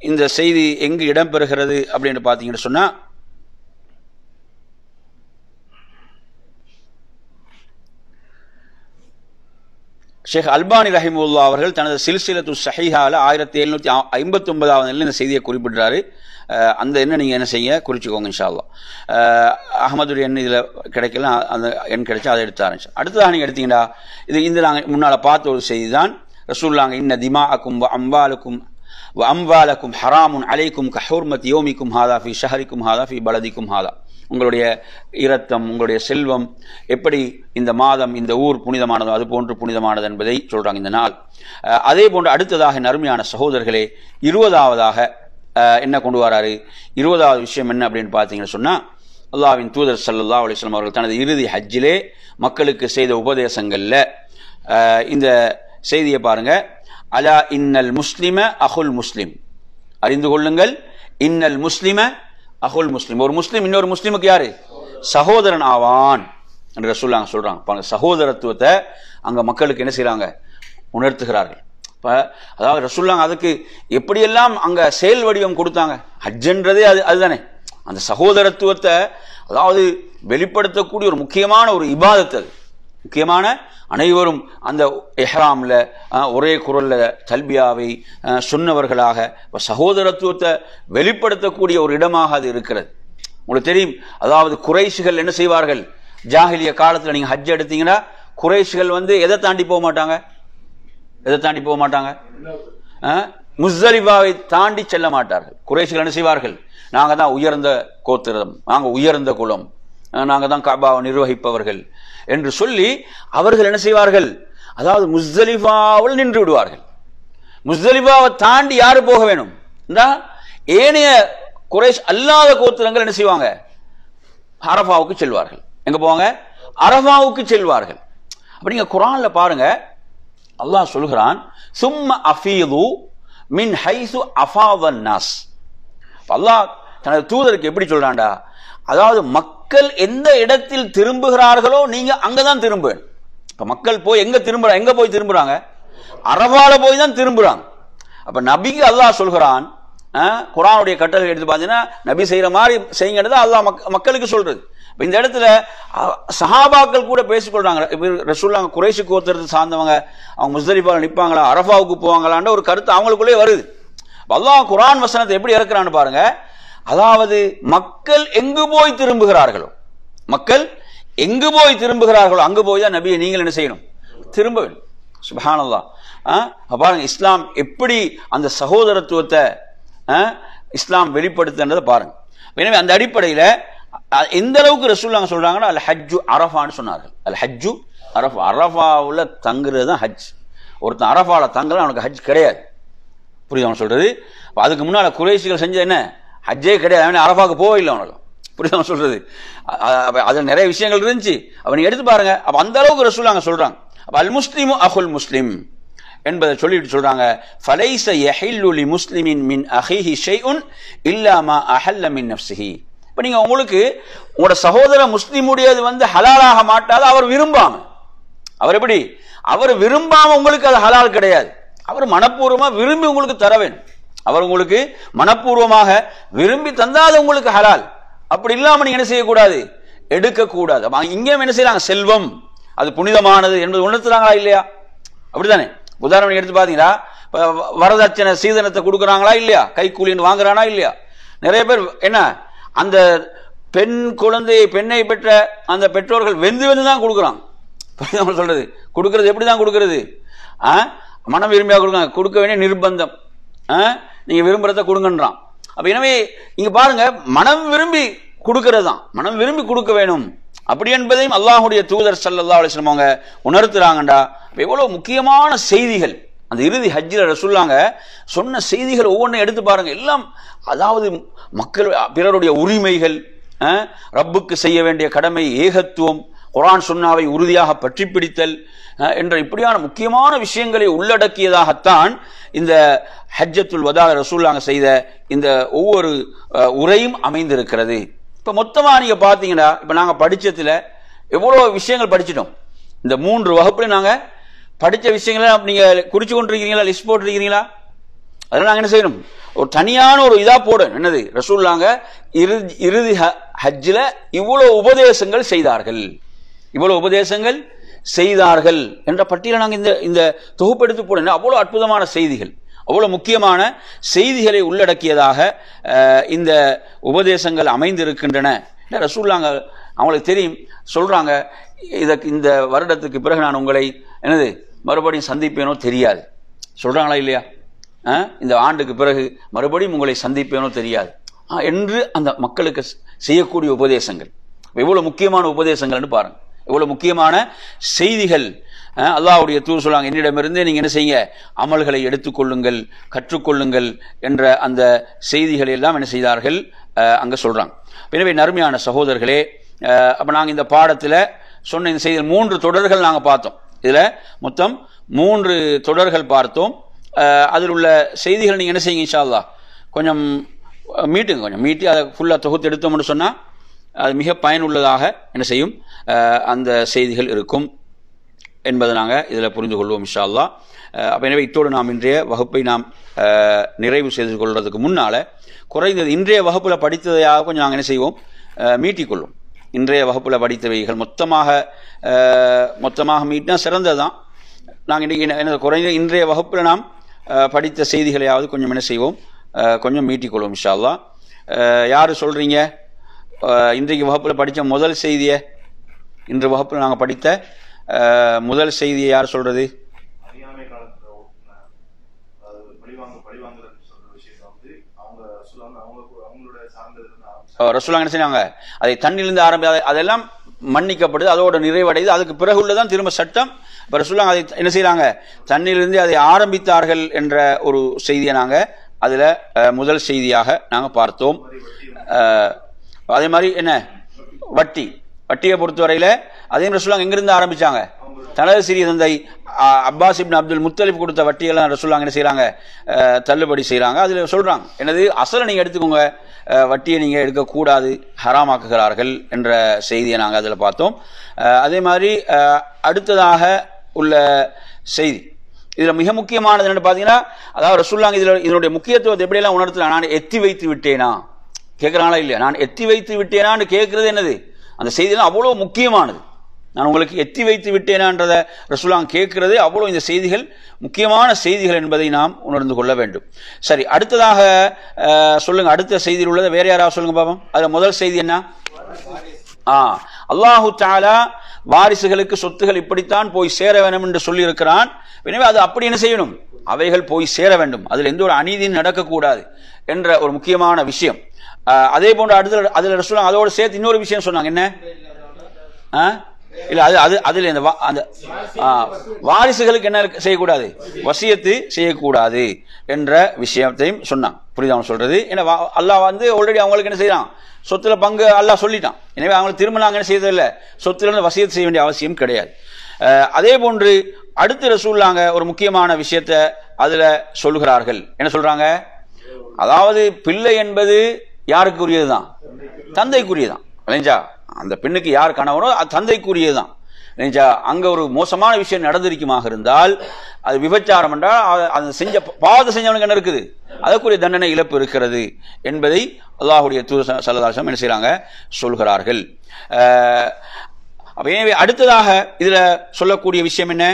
இந்த செய்தி எங்கு இடம்பெறுகிறது அப்படின்னு பார்த்தீங்கன்னு சொன்னா, ஷேக் அல்பானி ரஹிமுல்லா அவர்கள் தனது சில்சிலத்து ஸஹீஹால 1759 இந்த செய்தியை குறிப்பிட்டாரு. அந்த எண்ணை நீங்கள் என்ன செய்ய குறிச்சிக்கோங்க இன்ஷா அல்லாஹ். அஹமதுடைய எண் இதில் கிடைக்கல, அந்த எண் கிடைச்சா அதை எடுத்து ஆரம்பிச்சு. அடுத்ததாக நீங்கள் எடுத்தீங்கன்னா இந்த நாங்கள் முன்னால் பார்த்த ஒரு செய்தி தான். ரசூலுல்லாஹ் இன்ன திமாஅக்கும் வ அம்வாலக்கும் ஹராமுன் அலைக்கும் கஹுர்மத் யௌமிக்கும் ஹாதா ஃபி ஷஹரிக்கும் ஹாதா ஃபி பலதிக்கும் ஹாதா. உங்களுடைய இரத்தம், உங்களுடைய செல்வம் எப்படி இந்த மாதம் இந்த ஊர் புனிதமானதோ அது போன்று புனிதமானது என்பதை சொல்றாங்க இந்த நாள். அதே போன்று அடுத்ததாக நறுமையான சகோதரர்களே, 20வதாக என்ன கொண்டு வராரு? 20வது விஷயம் என்ன அப்படின்னு பார்த்தீங்கன்னு சொன்னா, அல்லாஹ்வின் தூதர் ஸல்லல்லாஹு அலைஹி வஸல்லம் அவர்கள் தனது இறுதி ஹஜ்ஜிலே மக்களுக்கு செய்த உபதேசங்கள்ல இந்த செய்தியை பாருங்க. அலா இன்னல் முஸ்லிம அஹுல் முஸ்லிம், அறிந்து கொள்ளுங்கள், இன்னல் முஸ்லிம அஹுல் முஸ்லிம், ஒரு முஸ்லிம் இன்னொரு முஸ்லிமுக்கு யாரு? சகோதரன் ஆவான் என்று ரசூலுல்லாஹ் சொல்றாங்க. சகோதரத்துவத்தை அங்க மக்களுக்கு என்ன செய்யறாங்க? உணர்த்துகிறார்கள். அதாவது ரசூலுல்லாஹ் அதுக்கு எப்படியெல்லாம் அங்க செயல் வடிவம் கொடுத்தாங்க. ஹஜ்ஜன்றதே அதுதானே, அந்த சகோதரத்துவத்தை அதாவது வெளிப்படுத்தக்கூடிய ஒரு முக்கியமான ஒரு இபாதத். அது முக்கியமான அனைவரும் அந்த இஹ்ராம்ல ஒரே குரல்ல தல்பியாவை சொன்னவர்களாக சகோதரத்துவத்தை வெளிப்படுத்தக்கூடிய ஒரு இடமாக அது இருக்கிறது. உங்களுக்கு தெரியும், அதாவது குறைஷிகள் என்ன செய்வார்கள்? ஜாஹிலிய காலத்தில் நீங்க ஹஜ் எடுத்தீங்கன்னா குறைஷிகள் எதை தாண்டி போக மாட்டாங்க? எதை தாண்டி போக மாட்டாங்க? முஸ்தலிஃபாவை தாண்டி செல்ல மாட்டார்கள். குறைஷிகள் என்ன செய்வார்கள்? நாங்க தான் உயர்ந்த கோத்திரம், நாங்க உயர்ந்த குலம், நாங்க தான் கஅபாவை நிர்வகிப்பவர்கள் என்று சொல்லி அவர்கள் என்ன செய்வார்கள்? அதாவது முஸ்தலிஃபாவில் நின்று விடுவார்கள். முஸ்தலிஃபாவை தாண்டி யாரு போக வேணும்? ஏனைய குறைஷ் அல்லாத கோத்திரங்கள் என்ன செய்வாங்க? அரஃபாவுக்கு செல்வார்கள். எங்க போவாங்க? அரஃபாவுக்கு செல்வார்கள். அப்ப நீங்க குர்ஆன்ல பாருங்க, அல்லாஹ் சொல்கிறான், சும்ம அஃபீது மின் ஹைசு அஃபாதன் நாஸ். அல்லாஹ் தனது தூதருக்கு எப்படி சொல்றான்டா, அதாவது மக்கள் எந்த இடத்தில் திரும்புகிறார்களோ நீங்க அங்கதான் திரும்ப. இப்ப மக்கள் போய் எங்க போய் திரும்புறாங்க? அரஃபால போய் தான் திரும்புறாங்க. அப்ப நபிக்கு அல்லாஹ் சொல்கிறான், குர்ஆனுடைய கட்டளை எடுத்து பார்த்தீங்கன்னா நபி செய்யற மாதிரி செய்யுங்கிறது அல்லாஹ் மக்களுக்கு சொல்றது. இந்த இடத்துல சஹாபாக்கள் கூட பேசிக்கொள்றாங்க. ரசூலுல்லாஹ் குறைஷ் கோத்திரத்தை சார்ந்தவங்க, அவங்க முஸ்தலிஃபால நிற்பாங்களா, அரஃபாவுக்கு போவாங்களான்ற ஒரு கருத்து அவங்களுக்குள்ளே வருது. அல்லாஹ் குர்ஆன் வசனத்தை எப்படி இறக்குறான்னு பாருங்க. அதாவது மக்கள் எங்கு போய் திரும்புகிறார்களோ, மக்கள் எங்கு போய் திரும்புகிறார்களோ அங்கு போய் தான் நபியை நீங்கள் என்ன செய்யணும்? திரும்ப வேண்டும். சுப்ஹானல்லாஹ். பாருங்க இஸ்லாம் எப்படி அந்த சகோதரத்துவத்தை இஸ்லாம் வெளிப்படுத்துன்றதை பாருங்க. எனவே அந்த அடிப்படையில் எந்த அளவுக்கு ரசூலுல்லாஹ் சொல்றாங்கன்னா அல் ஹஜ்ஜு அரஃபான்னு சொன்னார்கள். அல் ஹஜ்ஜு அரஃபா, அரஃபாவுல தங்குறது தான் ஹஜ். ஒருத்தன் அரஃபால தங்கலாம் அவனுக்கு ஹஜ் கிடையாது. புரியுது அவன் சொல்றது? அதுக்கு முன்னால குறைஷிகள் செஞ்ச என்ன? ஹஜ்ஜே கிடையாது, அவன் அரஃபாவுக்கு போகவில்லை அவனுக்கு. புரியுது அவன் சொல்றது? அதுல நிறைய விஷயங்கள் இருந்துச்சு, அவனை எடுத்து பாருங்க. அப்ப அந்த அளவுக்கு ரசூலுல்லாஹ் சொல்றாங்க. அப்ப அல் முஸ்லிமு அஹுல் முஸ்லிம் என்பதை சொல்லிட்டு சொல்றாங்க, ஃபலைஸ யஹில்லு லி முஸ்லிமின் மின் அஹீஹி ஷைஉன் இல்லா மா அஹல்ல மின் நஃப்ஸிஹி. இப்ப நீங்க உங்களுக்கு உங்களோட சகோதர முஸ்லிமுடையது ஹலாலாக மாட்டாது. அவர் விரும்பாம, அவர் எப்படி? அவர் விரும்பாம உங்களுக்கு அது ஹலால் கிடையாது. அவர் மனப்பூர்வமா விரும்பி உங்களுக்கு தர வேண்டும். அவர் உங்களுக்கு மனப்பூர்வமாக விரும்பி தந்தாது உங்களுக்கு ஹலால். அப்படி இல்லாம நீங்க என்ன செய்யக்கூடாது? எடுக்கக்கூடாது. இங்கேயும் என்ன செய்யறாங்க? செல்வம் அது புனிதமானது என்பது உணர்த்துறாங்களா இல்லையா? அப்படித்தானே? உதாரணம் எடுத்து பாத்தீங்கன்னா, வரதட்சணை சீதனத்தை கொடுக்குறாங்களா இல்லையா? கைக்கூலின்னு வாங்குறானா இல்லையா? நிறைய பேர் என்ன, அந்த பெண்ணை பெற்ற அந்த பெற்றோர்கள் வெந்து தான் கொடுக்குறாங்க. சொல்றது கொடுக்கறது எப்படிதான் கொடுக்கறது? மனம் விரும்பியா கொடுக்க, கொடுக்க வேண்டிய நிர்பந்தம், நீங்க விரும்புறத கொடுங்கன்றான். அப்ப எனவே இங்க பாருங்க, மனம் விரும்பி கொடுக்கிறது தான், மனம் விரும்பி கொடுக்க வேணும். அப்படி என்பதையும் அல்லாஹுடைய தூதர் ஸல்லல்லாஹு அலைஹி வஸல்லம் அவங்க உணர்த்துறாங்கடா. எவ்வளவு முக்கியமான செய்திகள் அந்த இறுதி ஹஜ்ஜில் ரசூலுல்லாஹ் சொன்ன செய்திகள் ஒவ்வொன்றையும் எடுத்து பாருங்க. எல்லாம் அதாவது மக்கள் பிறருடைய உரிமைகள், ரப்புக்கு செய்ய வேண்டிய கடமை, ஏகத்துவம், குர்ஆன் சுன்னாவை உறுதியாக பற்றி பிடித்தல் என்ற இப்படியான முக்கியமான விஷயங்களை உள்ளடக்கியதாகத்தான் இந்த ஹஜ்ஜத்துல் வதா ரசூலுல்லாஹ் செய்த இந்த ஒவ்வொரு உரையும் அமைந்திருக்கிறது. இப்போ மொத்தமாக நீங்கள் பார்த்தீங்கன்னா, இப்போ நாங்கள் படித்ததில் எவ்வளோ விஷயங்கள் படிச்சிட்டோம். இந்த 3 வகுப்புலையும் நாங்கள் படித்த விஷயங்களை நீங்கள் குறித்து கொண்டிருக்கிறீங்களா, லிஸ்ட் போட்டிருக்கிறீங்களா? அதெல்லாம் நாங்கள் என்ன செய்யணும், ஒரு தனியான ஒரு இதாக போடணும். என்னது, ரசூலுல்லாஹ் இறுதி ஹஜ்ஜில் இவ்வளோ உபதேசங்கள் செய்தார்கள் என்ற பட்டியலை நாங்கள் இந்த தொகுப்பெடுத்து போடணும். அவ்வளோ அற்புதமான செய்திகள், அவ்வளோ முக்கியமான செய்திகளை உள்ளடக்கியதாக இந்த உபதேசங்கள் அமைந்திருக்கின்றன. ரசூலுல்லாஹ் அவங்களுக்கு தெரியும், சொல்றாங்க, இந்த வருடத்துக்கு பிறகு நான் உங்களை என்னது மறுபடியும் சந்திப்பேனோ தெரியாது. சொல்றாங்களா இல்லையா? இந்த ஆண்டுக்கு பிறகு மறுபடியும் உங்களை சந்திப்பேனோ தெரியாது என்று அந்த மக்களுக்கு செய்யக்கூடிய உபதேசங்கள் எவ்வளவு முக்கியமான உபதேசங்கள்னு பாருங்க. எவ்வளவு முக்கியமான செய்திகள். அல்லாஹ்வுடைய தூதர் சொல்றாங்க, என்னிடமிருந்தே நீங்க என்ன செய்யுங்க, அமல்களை எடுத்துக்கொள்ளுங்கள், கற்றுக்கொள்ளுங்கள் என்ற அந்த செய்திகளை எல்லாம் என்ன செய்தார்கள் அங்க சொல்றாங்க. எனவே நறுமையான சகோதரர்களே, அப்ப நாங்க இந்த பாடத்துல சொன்ன இந்த செய்திகள் 3 தொடர்கள் நாங்க பார்த்தோம். இதுல மொத்தம் 3 தொடர்கள் பார்த்தோம். அதில் உள்ள செய்திகள் நீங்க என்ன செய்யுங்க, இன்ஷா அல்லாஹ் கொஞ்சம் மீட்டி அதை ஃபுல்லா தொகுத்து எடுத்தோம்னு சொன்னா அது மிக பயனுள்ளதாக என்ன செய்யும், அந்த செய்திகள் இருக்கும் என்பதை நாங்கள் இதில் புரிந்து கொள்வோம் இன்ஷா அல்லாஹ். அப்போ எனவே இத்தோடு நாம் இன்றைய வகுப்பை நாம் நிறைவு செய்து கொள்வதற்கு முன்னால் குறைந்தது இன்றைய வகுப்பில் படித்ததையாக கொஞ்சம் நாங்கள் என்ன செய்வோம், மீட்டிக்கொள்வோம். இன்றைய வகுப்பில் படித்தவைகள் மொத்தமாக மீட்டினா சிறந்தது தான். நாங்கள் இன்றைக்கி என்ன குறைந்த இன்றைய வகுப்பில் நாம் படித்த செய்திகளையாவது கொஞ்சம் என்ன செய்வோம், கொஞ்சம் மீட்டிக்கொள்வோம் இன்ஷா அல்லாஹ். யார் சொல்கிறீங்க இன்றைக்கு வகுப்பில் படித்த முதல் செய்தியை, இன்று வகுப்பில் நாங்கள் படித்த முதல் செய்தியை யார் சொல்றது? ரசூலுல்லாஹ் என்ன செய்றாங்க, அதை தண்ணிலிருந்து அதெல்லாம் மன்னிக்கப்படுது, அதோட நிறைவடைது, அதுக்கு பிறகு உள்ளதான் திரும்ப சட்டம். ரசூலுல்லாஹ் அதை என்ன செய்யறாங்க, தண்ணிலிருந்து அதை ஆரம்பித்தார்கள் என்ற ஒரு செய்தியை நாங்க அதுல முதல் செய்தியாக நாங்க பார்த்தோம். அதே மாதிரி என்ன, வட்டியை பொறுத்தவரையில அதையும் ரசூலுல்லாஹ் எங்கிருந்து ஆரம்பிச்சாங்க, தனது சிறிய தந்தை அப்பாஸ் இப்னு அப்துல் முத்தலிப் கொடுத்த வட்டியெல்லாம் ரசூலுல்லாஹ் என்ன செய்யறாங்க, தள்ளுபடி செய்யறாங்க. அதுல சொல்றாங்க, என்னது அசலை நீங்க எடுத்துக்கோங்க, வட்டியை நீங்க எடுக்கக்கூடாது, ஹராமாக்குகிறார்கள் என்ற செய்தியை நாங்கள் அதில் பார்த்தோம். அதே மாதிரி அடுத்ததாக உள்ள செய்தி இதில் மிக முக்கியமானது என்னன்னு பார்த்தீங்கன்னா, அதாவது ரசூலுல்லாஹ் இதனுடைய முக்கியத்துவத்தை எப்படியெல்லாம் உணர்த்தலாம். நான் எத்தி வைத்து விட்டேனா கேட்குறாங்களா இல்லையா? நான் எத்தி வைத்து விட்டேனான்னு கேட்கறது என்னது, அந்த செய்தியெல்லாம் அவ்வளோ முக்கியமானது. நான் உங்களுக்கு எத்தி வைத்து விட்டேனான்றதை ரசூலுல்லாஹ் கேட்கிறது அவ்வளோ இந்த செய்திகள் முக்கியமான செய்திகள் என்பதை நாம் உணர்ந்து கொள்ள வேண்டும். சரி, அடுத்ததாக சொல்லுங்க, அடுத்த செய்தியில் உள்ளதை வேற யாராவது சொல்லுங்க பாப்போம். அதுல முதல் செய்தி என்ன? அல்லாஹு தஆலா வாரிசுகளுக்கு சொத்துகள் இப்படித்தான் போய் சேர வேண்டும் என்று சொல்லி இருக்கிறான். எனவே அது அப்படி என்ன செய்யணும், அவைகள் போய் சேர வேண்டும், அதில் எந்த ஒரு அநீதியும் நடக்கக்கூடாது என்ற ஒரு முக்கியமான விஷயம். அதே போன்று அடுத்த அதுல ரசூலுல்லாஹ் அதோடு சேர்த்து இன்னொரு விஷயம் சொன்னாங்க. என்ன? இல்ல அதுல அந்த வாரிசுகளுக்கு என்ன செய்யக்கூடாது, வசியத்து செய்யக்கூடாது என்ற விஷயத்தையும் சொன்னான். புரியுதா அவன் சொல்றது? ஏன்னா அல்லாஹ் ஆல்ரெடி அவங்களுக்கு என்ன செய்யறான், சொத்துல பங்கு அல்லாஹ் சொல்லிட்டான். எனவே அவங்களுக்கு திரும்ப நாங்க என்ன செய்யறதில்லை, சொத்துல இருந்து வசியத்து செய்ய வேண்டிய அவசியம் கிடையாது. அதே போன்று அடுத்த ரசூலுல்லாஹ் ஒரு முக்கியமான விஷயத்தை அதுல சொல்லுகிறார்கள். என்ன சொல்றாங்க, அதாவது பிள்ளை என்பது யாருக்குரியதுதான், தந்தைக்குரியதான். இல்லைஞ்சா, அந்த பெண்ணுக்கு யார் கணவனோ அது தந்தைக்குரியதுதான். அங்க ஒரு மோசமான விஷயம் நடந்திருக்குமாக இருந்தால், அது விபச்சாரம் என்றால் அது பாவத்தை செஞ்சவனுக்கு என்ன இருக்குது, அதற்குரிய தண்டனை இழப்பு இருக்கிறது என்பதை அல்லாஹ்வுடைய தூதர் ஸல்லல்லாஹு அலைஹி வஸல்லம் என்ன செய்றாங்க, சொல்கிறார்கள். எனவே அடுத்ததாக இதுல சொல்லக்கூடிய விஷயம் என்ன,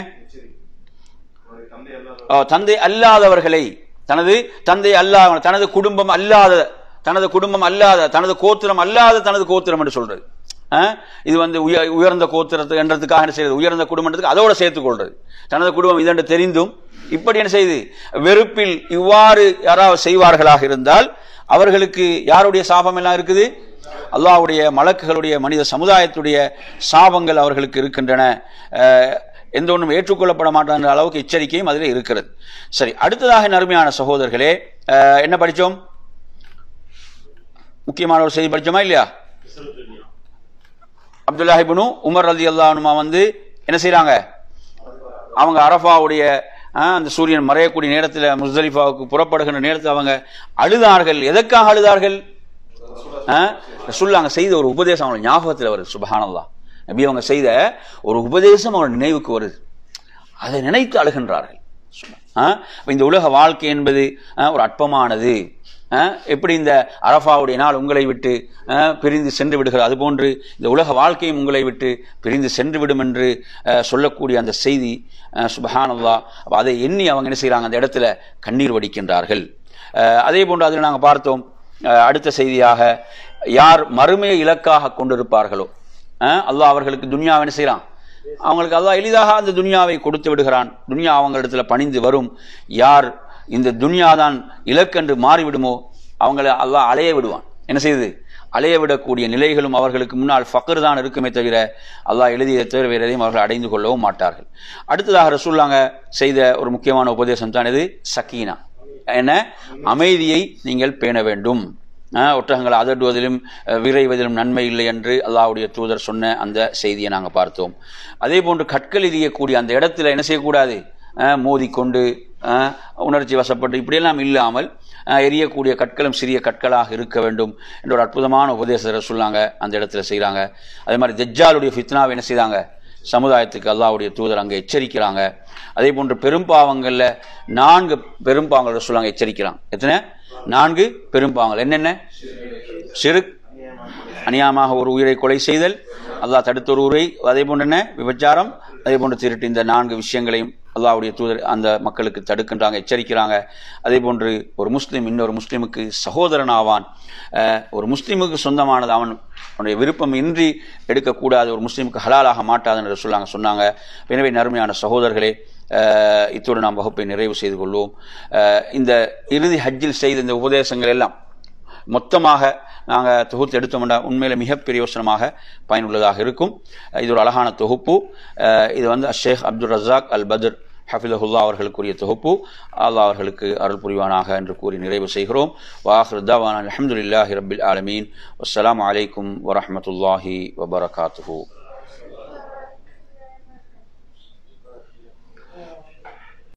தந்தை அல்லாதவர்களை, தனது தந்தை அல்லாத, தனது குடும்பம் அல்லாத, தனது கோத்திரம் அல்லாத தனது கோத்திரம் என்று சொல்றது. இது உயர்ந்த கோத்திரத்து என்றதுக்காக என்ன செய்யறது, உயர்ந்த குடும்பத்துக்கு அதோட சேர்த்துக் கொள்றது. தனது குடும்பம் இதென்று தெரிந்தும் இப்படி என்ன செய்து வெறுப்பில் இவ்வாறு யாராவது செய்வார்களாக இருந்தால் அவர்களுக்கு யாருடைய சாபம் எல்லாம் இருக்குது, அல்லாஹ்வுடைய மலக்குகளுடைய மனித சமுதாயத்துடைய சாபங்கள் அவர்களுக்கு இருக்கின்றன, எந்த ஒன்றும் ஏற்றுக்கொள்ளப்பட மாட்டான்ற அளவுக்கு எச்சரிக்கையும் அதில் இருக்கிறது. சரி, அடுத்ததாக அருமையான சகோதரர்களே, என்ன படித்தோம்? முக்கியமான ஒரு செய்தி படித்தோமா இல்லையா? அப்துல்லாஹ் இப்னு உமர் ரலியல்லாஹு அன்ஹுமா வந்து என்ன செய்றாங்க? அவங்க அரஃபாவுடைய அந்த சூரியன் மறையக்கூடிய நேரத்தில் முஸ்தலிஃபாவுக்கு புறப்படுகின்ற நேரத்தில் அவங்க அழுதார்கள். எதற்காக அழுதார்கள்? ரசூலுல்லாஹ் செய்த ஒரு உபதேசம் அவங்க ஞாபகத்தில் வருது. சுப்ஹானல்லாஹ், நபி அவங்க செய்த ஒரு உபதேசம் அவங்க நினைவுக்கு வருது. அதை நினைத்து அழுகின்றார்கள். இந்த உலக வாழ்க்கை என்பது ஒரு அற்பமானது. எப்படி இந்த அரஃபாவுடைய நாள் உங்களை விட்டு பிரிந்து சென்று விடுகிறது, அதுபோன்று இந்த உலக வாழ்க்கையும் உங்களை விட்டு பிரிந்து சென்று விடும் என்று சொல்லக்கூடிய அந்த செய்தி, சுப்ஹானல்லாஹ், அதை எண்ணி அவங்க என்ன செய்கிறாங்க? அந்த இடத்துல கண்ணீர் வடிக்கின்றார்கள். அதே போன்று அதில் நாங்கள் பார்த்தோம், அடுத்த செய்தியாக, யார் மறுமையை இலக்காக கொண்டிருப்பார்களோ அல்லாஹ் அவர்களுக்கு துன்யாவை என்ன செய்கிறான்? அவங்களுக்கு அல்லாஹ் எளிதாக அந்த துன்யாவை கொடுத்து விடுகிறான். துன்யா அவங்களிடத்துல பணிந்து வரும். யார் இந்த துன்யாதான் இலக்கென்று மாறிவிடுமோ அவங்களை அல்லாஹ் அலைய விடுவான். என்ன செய்யுது? அலைய விடக்கூடிய நிலைகளும் அவர்களுக்கு முன்னால் ஃபக்ர் தான் இருக்குமே தவிர அல்லாஹ் எழுதிய தவிர வேறு எதையும் அவர்கள் அடைந்து கொள்ளவும் மாட்டார்கள். அடுத்ததாக ரசூலுல்லாஹ் செய்த ஒரு முக்கியமான உபதேசம் தான் இது சக்கீனா. என்ன? அமைதியை நீங்கள் பேண வேண்டும். ஒட்டகங்களை அதட்டுவதிலும் விரைவதிலும் நன்மை இல்லை என்று அல்லாஹ்வுடைய தூதர் சொன்ன அந்த செய்தியை நாங்கள் பார்த்தோம். அதே போன்று கற்கள் எறியக்கூடிய அந்த இடத்துல என்ன செய்யக்கூடாது? மோதிக்கொண்டு உணர்ச்சி வசப்பட்டு இப்படியெல்லாம் இல்லாமல் எரியக்கூடிய கற்களும் சிறிய கற்களாக இருக்க வேண்டும் என்ற ஒரு அற்புதமான உபதேசத்தை சொல்லாங்க, அந்த இடத்துல செய்கிறாங்க. அதே மாதிரி தஜ்ஜாலுடைய ஃபித்னாவை என்ன செய்தாங்க? சமுதாயத்துக்கு அல்லாஹ்வுடைய தூதர் அங்கே எச்சரிக்கிறாங்க. அதே போன்று பெரும்பாவங்களில் 4 பெரும்பாவங்கள் சொல்லாங்க, எச்சரிக்கிறாங்க. எத்தனை? 4 பெரும்பாவங்கள். என்னென்ன? ஷிர்க், அநியாயமாக ஒரு உயிரை கொலை செய்தல், அல்லாஹ் தடுத்த ஒரு உரை, அதே போன்று என்ன? விபச்சாரம், அதே போன்று திருட்டு. இந்த 4 விஷயங்களையும் அல்லாஹ்வுடைய தூதர் அந்த மக்களுக்கு தடுக்கின்றாங்க, எச்சரிக்கிறாங்க. அதே போன்று ஒரு முஸ்லீம் இன்னொரு முஸ்லீமுக்கு சகோதரன் ஆவான். ஒரு முஸ்லீமுக்கு சொந்தமானது அவனுடைய விருப்பம் இன்றி எடுக்கக்கூடாது, ஒரு முஸ்லீமுக்கு ஹலாலாக மாட்டாது என்று சொன்னாங்க. எனவே நறுமையான சகோதரர்களே, இத்தோடு நாம் வகுப்பை நிறைவு செய்து கொள்வோம். இந்த இறுதி ஹஜ்ஜில் செய்த இந்த உபதேசங்கள் எல்லாம் மொத்தமாக நாங்கள் தொகுத்து எடுத்தோம்னா உண்மையில மிகப்பெரிய யோசனமாக பயனுள்ளதாக இருக்கும். இது ஒரு அழகான தொகுப்பு. இது வந்து ஷேக் அப்துல் ரஸாக் அல் பத்ர் ஹஃபிதஹுல்லாஹ் அவர்களுக்குரிய தொகுப்பு. அல்லாஹ் அவர்களுக்கு அருள் புரிவானாக என்று கூறி நிறைவு செய்கிறோம். வாஹிரு தஅவானா அல்ஹம்துலில்லாஹி ரப்பில் ஆலமீன். வஸ்ஸலாமு அலைக்கும் வரஹ்மத்துல்லாஹி வபரகாத்துஹு.